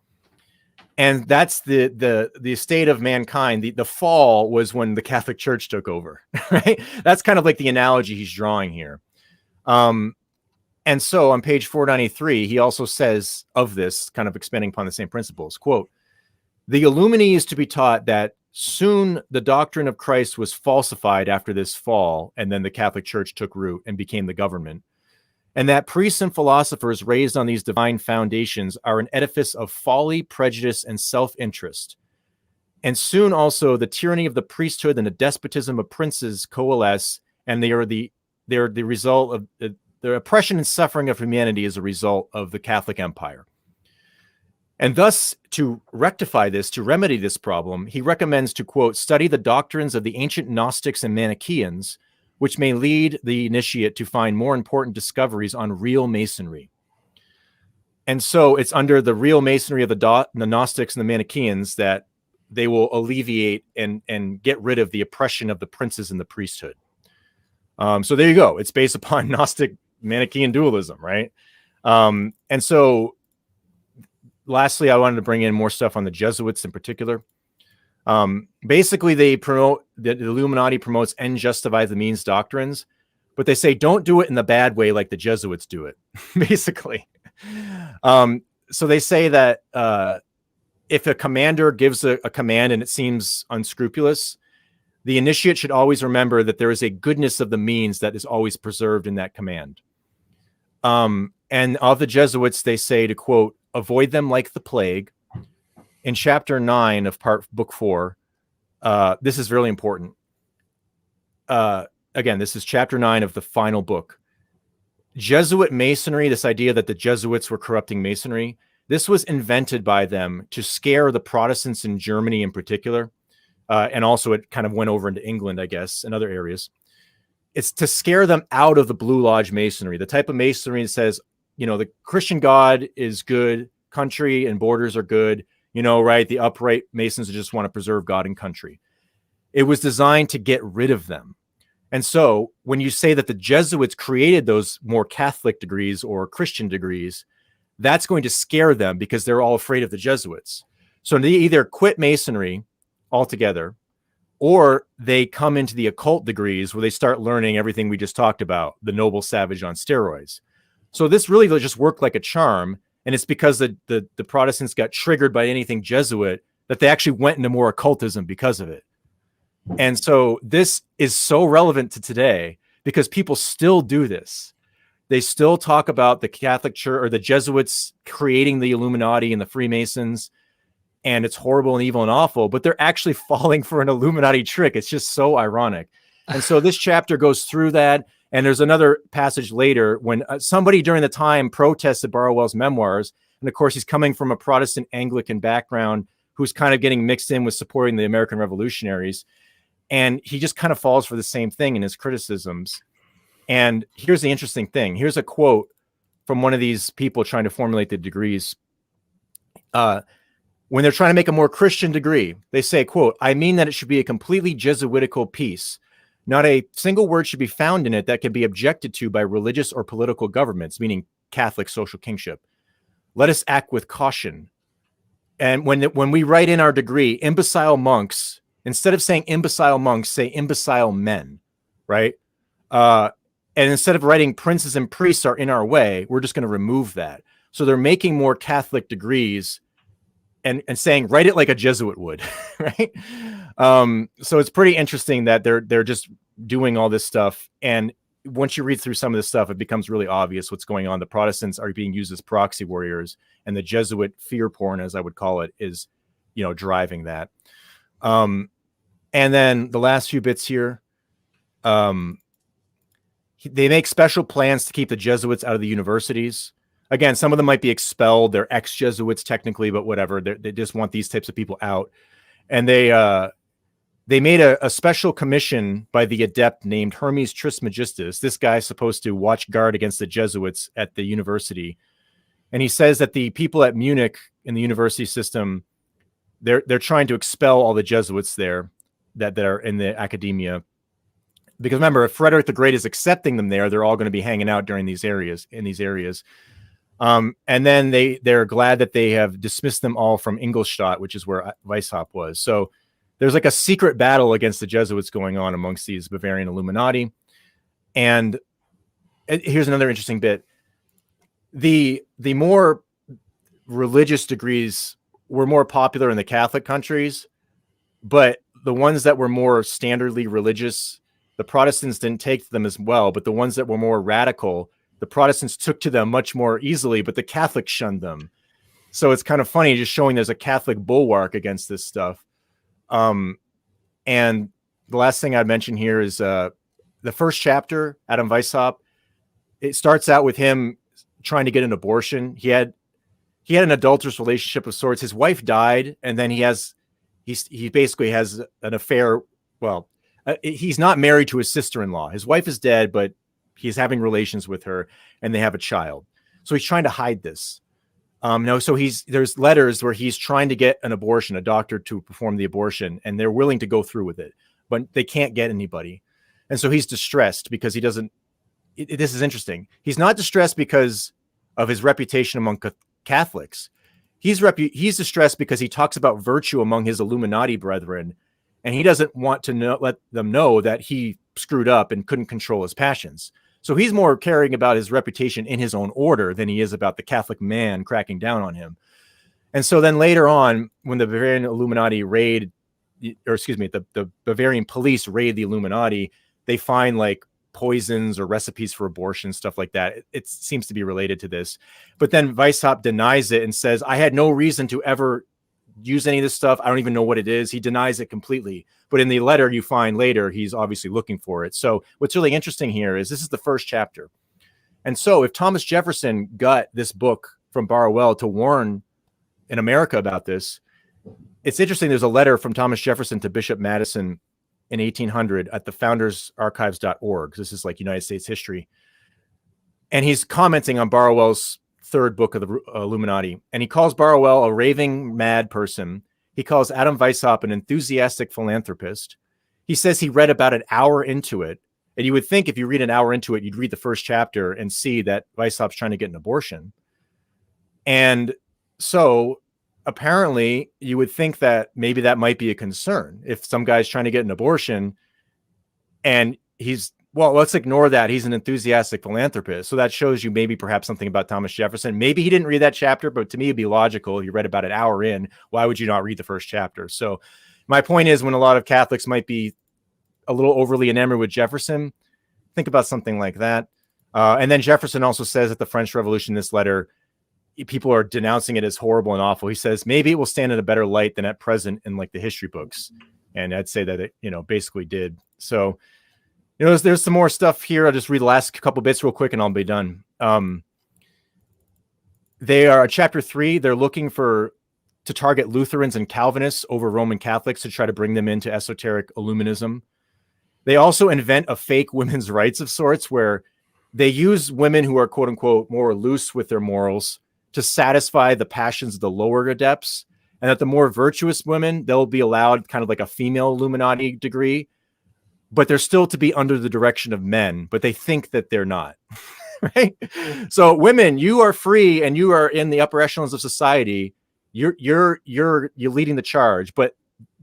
B: And that's the state of mankind. The fall was when the Catholic Church took over, right? That's kind of like the analogy he's drawing here. And so on page 493, he also says of this, kind of expanding upon the same principles, quote, "The Illuminati is to be taught that soon the doctrine of Christ was falsified after this fall, and then the Catholic Church took root and became the government. and that priests and philosophers raised on these divine foundations are an edifice of folly, prejudice, and self-interest. And soon also the tyranny of the priesthood and the despotism of princes coalesce, and they are the result of the oppression and suffering of humanity as a result of the Catholic Empire. And thus, to rectify this, to remedy this problem, he recommends to, quote, study the doctrines of the ancient Gnostics and Manichaeans, which may lead the initiate to find more important discoveries on real Masonry. And so it's under the real Masonry of the Gnostics and the Manichaeans that they will alleviate and get rid of the oppression of the princes and the priesthood. So there you go. It's based upon Gnostic Manichaean dualism, right? And so lastly, I wanted to bring in more stuff on the Jesuits in particular. Basically, they promote the Illuminati promotes end justifies the means doctrines, but they say don't do it in the bad way like the Jesuits do it, basically. So they say that if a commander gives a command and it seems unscrupulous, the initiate should always remember that there is a goodness of the means that is always preserved in that command. And of the Jesuits, they say to, quote, avoid them like the plague. In chapter 9 of book 4, this is really important. Again, this is chapter 9 of the final book. Jesuit Masonry, this idea that the Jesuits were corrupting Masonry, this was invented by them to scare the Protestants in Germany in particular. And also it kind of went over into England, I guess, and other areas. It's to scare them out of the Blue Lodge Masonry, the type of Masonry that says, the Christian God is good, country and borders are good, right? The upright Masons just want to preserve God and country. It was designed to get rid of them. And so when you say that the Jesuits created those more Catholic degrees or Christian degrees, that's going to scare them because they're all afraid of the Jesuits. So they either quit Masonry altogether, or they come into the occult degrees where they start learning everything we just talked about, the noble savage on steroids. So this really just worked like a charm. And it's because the Protestants got triggered by anything Jesuit that they actually went into more occultism because of it. And so this is so relevant to today because people still do this. They still talk about the Catholic Church or the Jesuits creating the Illuminati and the Freemasons, and it's horrible and evil and awful, but they're actually falling for an Illuminati trick. It's just so ironic. And so this chapter goes through that. And there's another passage later when somebody during the time protested Barwell's memoirs. And of course, he's coming from a Protestant Anglican background who's kind of getting mixed in with supporting the American revolutionaries. And he just kind of falls for the same thing in his criticisms. And here's the interesting thing. Here's a quote from one of these people trying to formulate the degrees. When they're trying to make a more Christian degree, they say, quote, I mean that it should be a completely Jesuitical piece. Not a single word should be found in it that can be objected to by religious or political governments, meaning Catholic social kingship. Let us act with caution. And when we write in our degree, imbecile monks, instead of saying imbecile monks, say imbecile men, right? And instead of writing princes and priests are in our way, we're just going to remove that. So they're making more Catholic degrees and saying, write it like a Jesuit would, right? So it's pretty interesting that they're just doing all this stuff. And once you read through some of this stuff, it becomes really obvious what's going on. The Protestants are being used as proxy warriors, and the Jesuit fear porn, as I would call it, is, driving that. And then the last few bits here, they make special plans to keep the Jesuits out of the universities. Again, some of them might be expelled. They're ex-Jesuits technically, but whatever. They just want these types of people out. And they made a special commission by the adept named Hermes Trismegistus. This guy's supposed to watch guard against the Jesuits at the university. And he says that the people at Munich in the university system, they're trying to expel all the Jesuits there that are in the academia. Because remember, if Frederick the Great is accepting them there, they're all going to be hanging out in these areas. And then they're glad that they have dismissed them all from Ingolstadt, which is where Weishaupt was. So there's like a secret battle against the Jesuits going on amongst these Bavarian Illuminati. And here's another interesting bit. The more religious degrees were more popular in the Catholic countries, but the ones that were more standardly religious, the Protestants didn't take them as well, but the ones that were more radical, the Protestants took to them much more easily, but the Catholics shunned them. So it's kind of funny just showing there's a Catholic bulwark against this stuff. And the last thing I'd mention here is the first chapter, Adam Weishaupt. It starts out with him trying to get an abortion. He had an adulterous relationship of sorts. His wife died, and then he basically has an affair. Well, he's not married to his sister-in-law. His wife is dead, but he's having relations with her, and they have a child. So he's trying to hide this. So there's letters where he's trying to get an abortion, a doctor to perform the abortion, and they're willing to go through with it, but they can't get anybody. And so he's distressed because he doesn't. This is interesting. He's not distressed because of his reputation among Catholics. He's distressed because he talks about virtue among his Illuminati brethren, and he doesn't want to let them know that he screwed up and couldn't control his passions. So he's more caring about his reputation in his own order than he is about the Catholic man cracking down on him. And so then later on, when the Bavarian Illuminati the Bavarian police raid the Illuminati, they find like poisons or recipes for abortion, stuff like that. It seems to be related to this. But then Weishaupt denies it and says, I had no reason to ever use any of this stuff. I don't even know what it is. He denies it completely. But in the letter you find later, he's obviously looking for it. So what's really interesting here is this is the first chapter. And so if Thomas Jefferson got this book from Barwell to warn in America about this, it's interesting. There's a letter from Thomas Jefferson to Bishop Madison in 1800 at the foundersarchives.org. This is like United States history. And he's commenting on Barwell's third book of the Illuminati. And he calls Barwell a raving mad person. He calls Adam Weishaupt an enthusiastic philanthropist. He says he read about an hour into it. And you would think if you read an hour into it, you'd read the first chapter and see that Weishaupt's trying to get an abortion. And so apparently you would think that maybe that might be a concern. If some guy's trying to get an abortion and let's ignore that. He's an enthusiastic philanthropist. So that shows you maybe perhaps something about Thomas Jefferson. Maybe he didn't read that chapter, but to me, it'd be logical. He read about an hour in. Why would you not read the first chapter? So my point is when a lot of Catholics might be a little overly enamored with Jefferson, think about something like that. And then Jefferson also says at the French Revolution, this letter, people are denouncing it as horrible and awful. He says, maybe it will stand in a better light than at present in like the history books. And I'd say that it, basically did. So, there's some more stuff here. I'll just read the last couple bits real quick and I'll be done. They are chapter 3. They're looking to target Lutherans and Calvinists over Roman Catholics to try to bring them into esoteric Illuminism. They also invent a fake women's rights of sorts where they use women who are quote unquote more loose with their morals to satisfy the passions of the lower adepts, and that the more virtuous women, they'll be allowed kind of like a female Illuminati degree, but they're still to be under the direction of men, but they think that they're not. Right? So women, you are free and you are in the upper echelons of society. You're leading the charge, but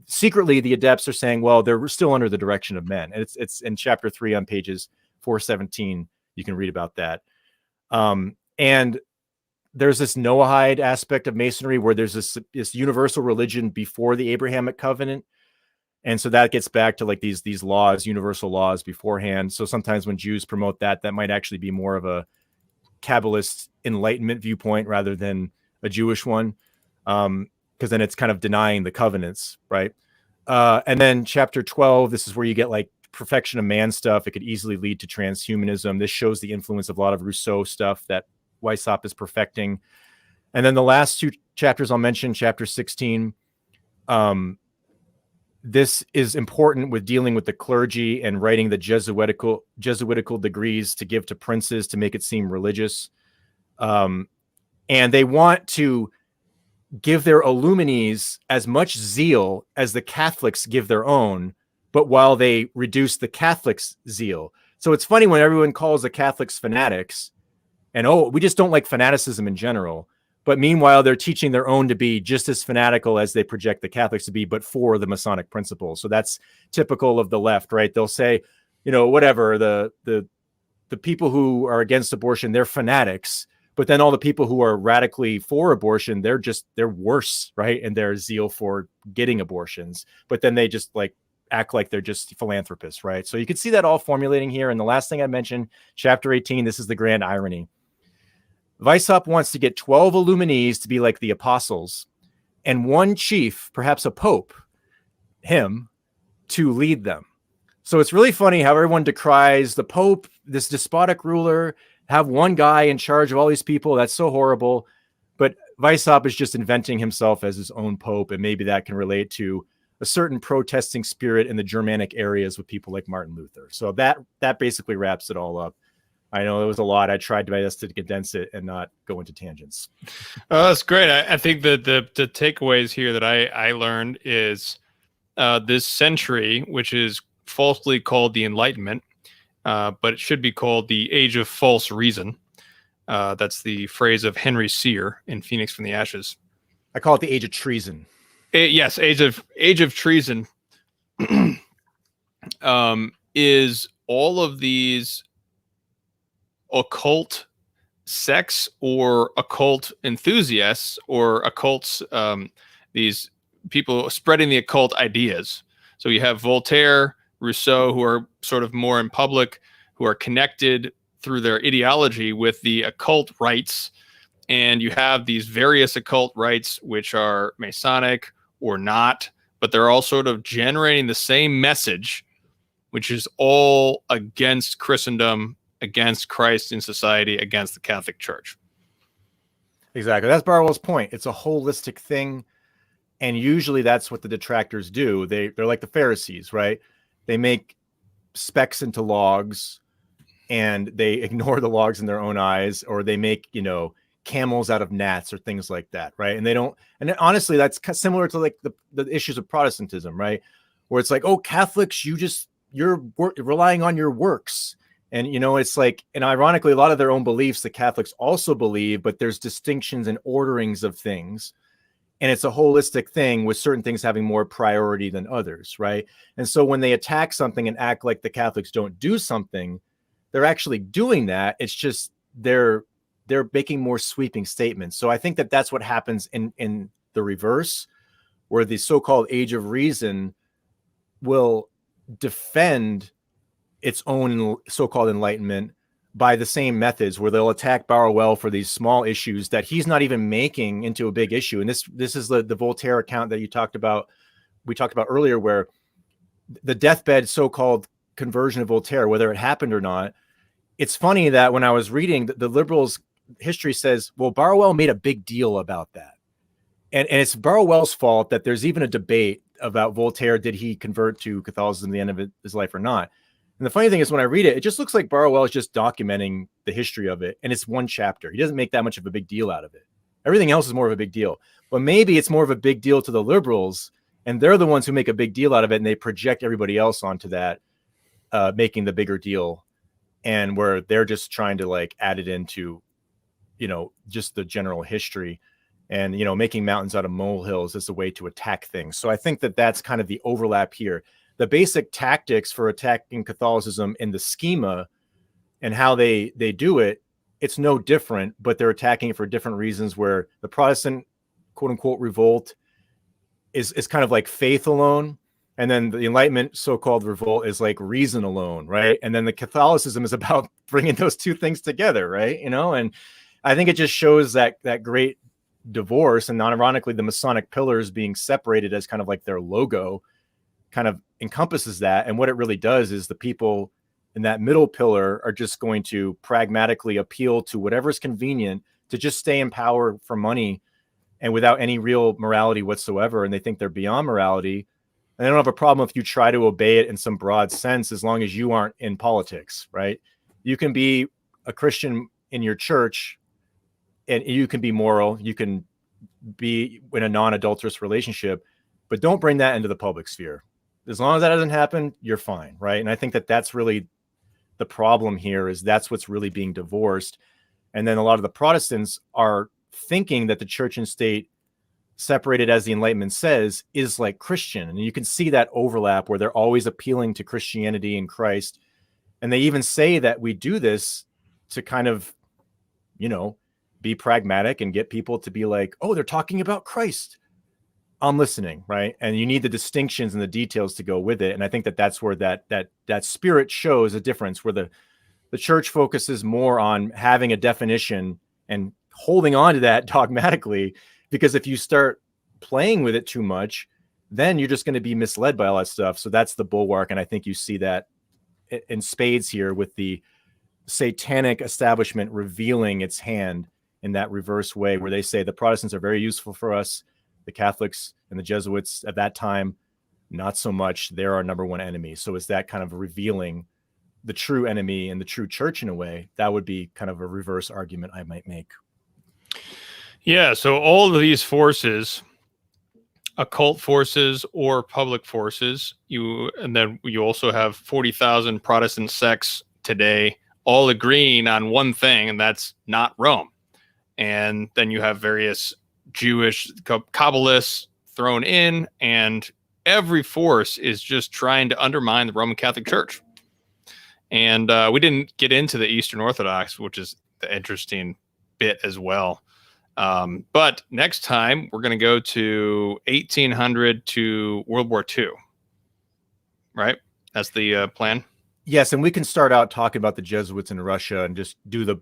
B: secretly the adepts are saying, well, they're still under the direction of men. And it's in chapter 3 on pages 417. You can read about that. And there's this Noahide aspect of Masonry where there's this universal religion before the Abrahamic covenant. And so that gets back to like these laws, universal laws beforehand. So sometimes when Jews promote that might actually be more of a Kabbalist Enlightenment viewpoint rather than a Jewish one. Because then it's kind of denying the covenants, right? And then chapter 12, this is where you get like perfection of man stuff. It could easily lead to transhumanism. This shows the influence of a lot of Rousseau stuff that Weishaupt is perfecting. And then the last two chapters I'll mention, chapter 16, this is important with dealing with the clergy and writing the Jesuitical degrees to give to princes to make it seem religious. And they want to give their illuminees as much zeal as the Catholics give their own, but while they reduce the Catholics' zeal. So it's funny when everyone calls the Catholics fanatics and, we just don't like fanaticism in general. But meanwhile, they're teaching their own to be just as fanatical as they project the Catholics to be, but for the Masonic principles. So that's typical of the left, right? They'll say, whatever, the people who are against abortion, they're fanatics. But then all the people who are radically for abortion, they're worse, right? And their zeal for getting abortions. But then they just like act like they're just philanthropists, right? So you can see that all formulating here. And the last thing I mentioned, chapter 18, this is the grand irony. Weishaupt wants to get 12 illuminees to be like the apostles and one chief, perhaps a pope, him, to lead them. So it's really funny how everyone decries the pope, this despotic ruler, have one guy in charge of all these people. That's so horrible. But Weishaupt is just inventing himself as his own pope. And maybe that can relate to a certain protesting spirit in the Germanic areas with people like Martin Luther. So that basically wraps it all up. I know it was a lot. I tried my best to condense it and not go into tangents.
A: Oh, that's great. I think that the takeaways here that I learned is this century, which is falsely called the Enlightenment, but it should be called the Age of False Reason. That's the phrase of Henry Sear in Phoenix from the Ashes.
B: I call it the Age of Treason.
A: Yes, Age of Treason is all of these occult sects or occult enthusiasts or occults, these people spreading the occult ideas. So you have Voltaire, Rousseau, who are sort of more in public, who are connected through their ideology with the occult rites. And you have these various occult rites, which are Masonic or not, but they're all sort of generating the same message, which is all against Christendom, against Christ in society, against the Catholic Church.
B: Exactly. That's Barwell's point. It's a holistic thing. And usually that's what the detractors do. They're like the Pharisees, right? They make specks into logs and they ignore the logs in their own eyes, or they make, camels out of gnats or things like that, right? And they don't, and honestly, that's similar to like the issues of Protestantism, right? Where it's like, oh, Catholics, you're relying on your works. And, it's like, and ironically, a lot of their own beliefs, the Catholics also believe, but there's distinctions and orderings of things. And it's a holistic thing with certain things having more priority than others, right? And so when they attack something and act like the Catholics don't do something, they're actually doing that. It's just they're making more sweeping statements. So I think that that's what happens in the reverse, where the so-called Age of Reason will defend its own so-called enlightenment by the same methods, where they'll attack Barwell for these small issues that he's not even making into a big issue. And this is the Voltaire account that we talked about earlier, where the deathbed so-called conversion of Voltaire, whether it happened or not. It's funny that when I was reading, the liberals' history says, well, Barwell made a big deal about that. And it's Barwell's fault that there's even a debate about Voltaire. Did he convert to Catholicism at the end of his life or not? And the funny thing is, when I read it, it just looks like Barwell is just documenting the history of it. And it's one chapter. He doesn't make that much of a big deal out of it. Everything else is more of a big deal. But maybe it's more of a big deal to the liberals, and they're the ones who make a big deal out of it, and they project everybody else onto that, making the bigger deal. And where they're just trying to like add it into, just the general history, and, making mountains out of molehills as a way to attack things. So I think that that's kind of the overlap here. The basic tactics for attacking Catholicism in the schema and how they do it, it's no different, but they're attacking it for different reasons, where the Protestant quote unquote revolt is kind of like faith alone. And then the Enlightenment so-called revolt is like reason alone, right? And then the Catholicism is about bringing those two things together, right? And I think it just shows that great divorce, and non-ironically, the Masonic pillars being separated as kind of like their logo kind of encompasses that. And what it really does is the people in that middle pillar are just going to pragmatically appeal to whatever's convenient to just stay in power for money and without any real morality whatsoever. And they think they're beyond morality. And they don't have a problem if you try to obey it in some broad sense, as long as you aren't in politics, right? You can be a Christian in your church, and you can be moral. You can be in a non-adulterous relationship, but don't bring that into the public sphere. As long as that doesn't happen, you're fine, right? And I think that that's really the problem here, is that's what's really being divorced. And then a lot of the Protestants are thinking that the church and state, separated as the Enlightenment says, is like Christian. And you can see that overlap where they're always appealing to Christianity and Christ. And they even say that we do this to kind of, be pragmatic and get people to be like, oh, they're talking about Christ. I'm listening, right? And you need the distinctions and the details to go with it. And I think that that's where that spirit shows a difference, where the church focuses more on having a definition and holding on to that dogmatically, because if you start playing with it too much, then you're just going to be misled by all that stuff. So that's the bulwark. And I think you see that in spades here with the satanic establishment revealing its hand in that reverse way, where they say the Protestants are very useful for us, the Catholics and the Jesuits at that time, not so much. They're our number one enemy. So is that kind of revealing the true enemy and the true church in a way? That would be kind of a reverse argument I might make.
A: Yeah, so all of these forces, occult forces or public forces, and then you also have 40,000 Protestant sects today, all agreeing on one thing, and that's not Rome. And then you have various Jewish Kabbalists thrown in, and every force is just trying to undermine the Roman Catholic Church. And we didn't get into the Eastern Orthodox, which is the interesting bit as well. But next time we're going to go to 1800 to World War II, right? That's the plan.
B: Yes, and we can start out talking about the Jesuits in Russia and just do the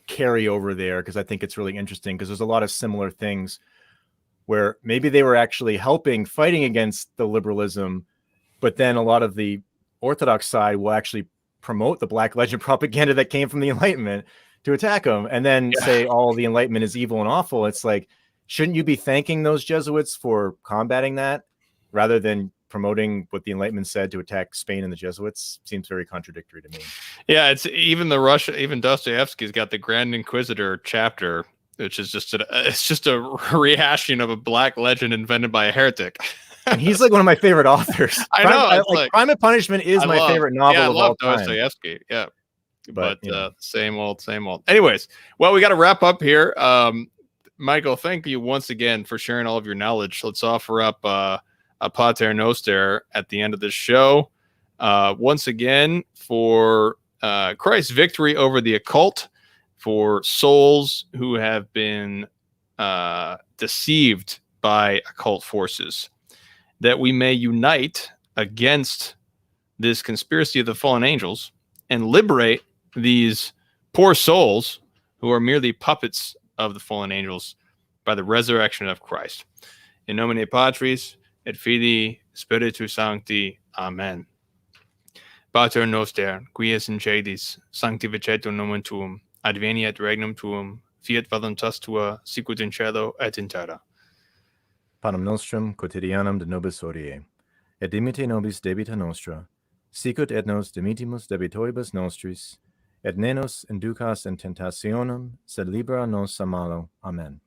B: carryover there, because I think it's really interesting, because there's a lot of similar things where maybe they were actually fighting against the liberalism, but then a lot of the Orthodox side will actually promote the Black Legend propaganda that came from the Enlightenment to attack them, and then say all the Enlightenment is evil and awful. It's like, shouldn't you be thanking those Jesuits for combating that rather than promoting what the Enlightenment said to attack Spain and the Jesuits? Seems very contradictory to me.
A: Yeah, it's even even Dostoevsky's got the Grand Inquisitor chapter, which is just a rehashing of a Black Legend invented by a heretic.
B: And he's like one of my favorite authors.
A: I know.
B: Crime and Punishment is my favorite novel of all time.
A: Dostoevsky. Yeah. But same old. Anyways, well, we got to wrap up here. Michael, thank you once again for sharing all of your knowledge. Let's offer up a Pater Noster at the end of this show. Once again, for Christ's victory over the occult, for souls who have been deceived by occult forces, that we may unite against this conspiracy of the fallen angels and liberate these poor souls who are merely puppets of the fallen angels by the resurrection of Christ. In nomine Patris et Filii Spiritus Sancti. Amen. Pater noster, qui es in caelis, sanctificetur nomen tuum, adveniat regnum tuum, fiat voluntas tua, sicut in cielo et in terra.
B: Panem nostrum quotidianum de nobis hodie, et dimite nobis debita nostra, sicut et nos dimitimus debitoribus nostris, et ne nos inducas in tentationem, sed libera nos a malo. Amen.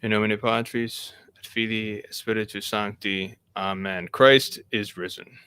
A: In nomine Patris et Filii Spiritus Sancti. Amen. Christ is risen.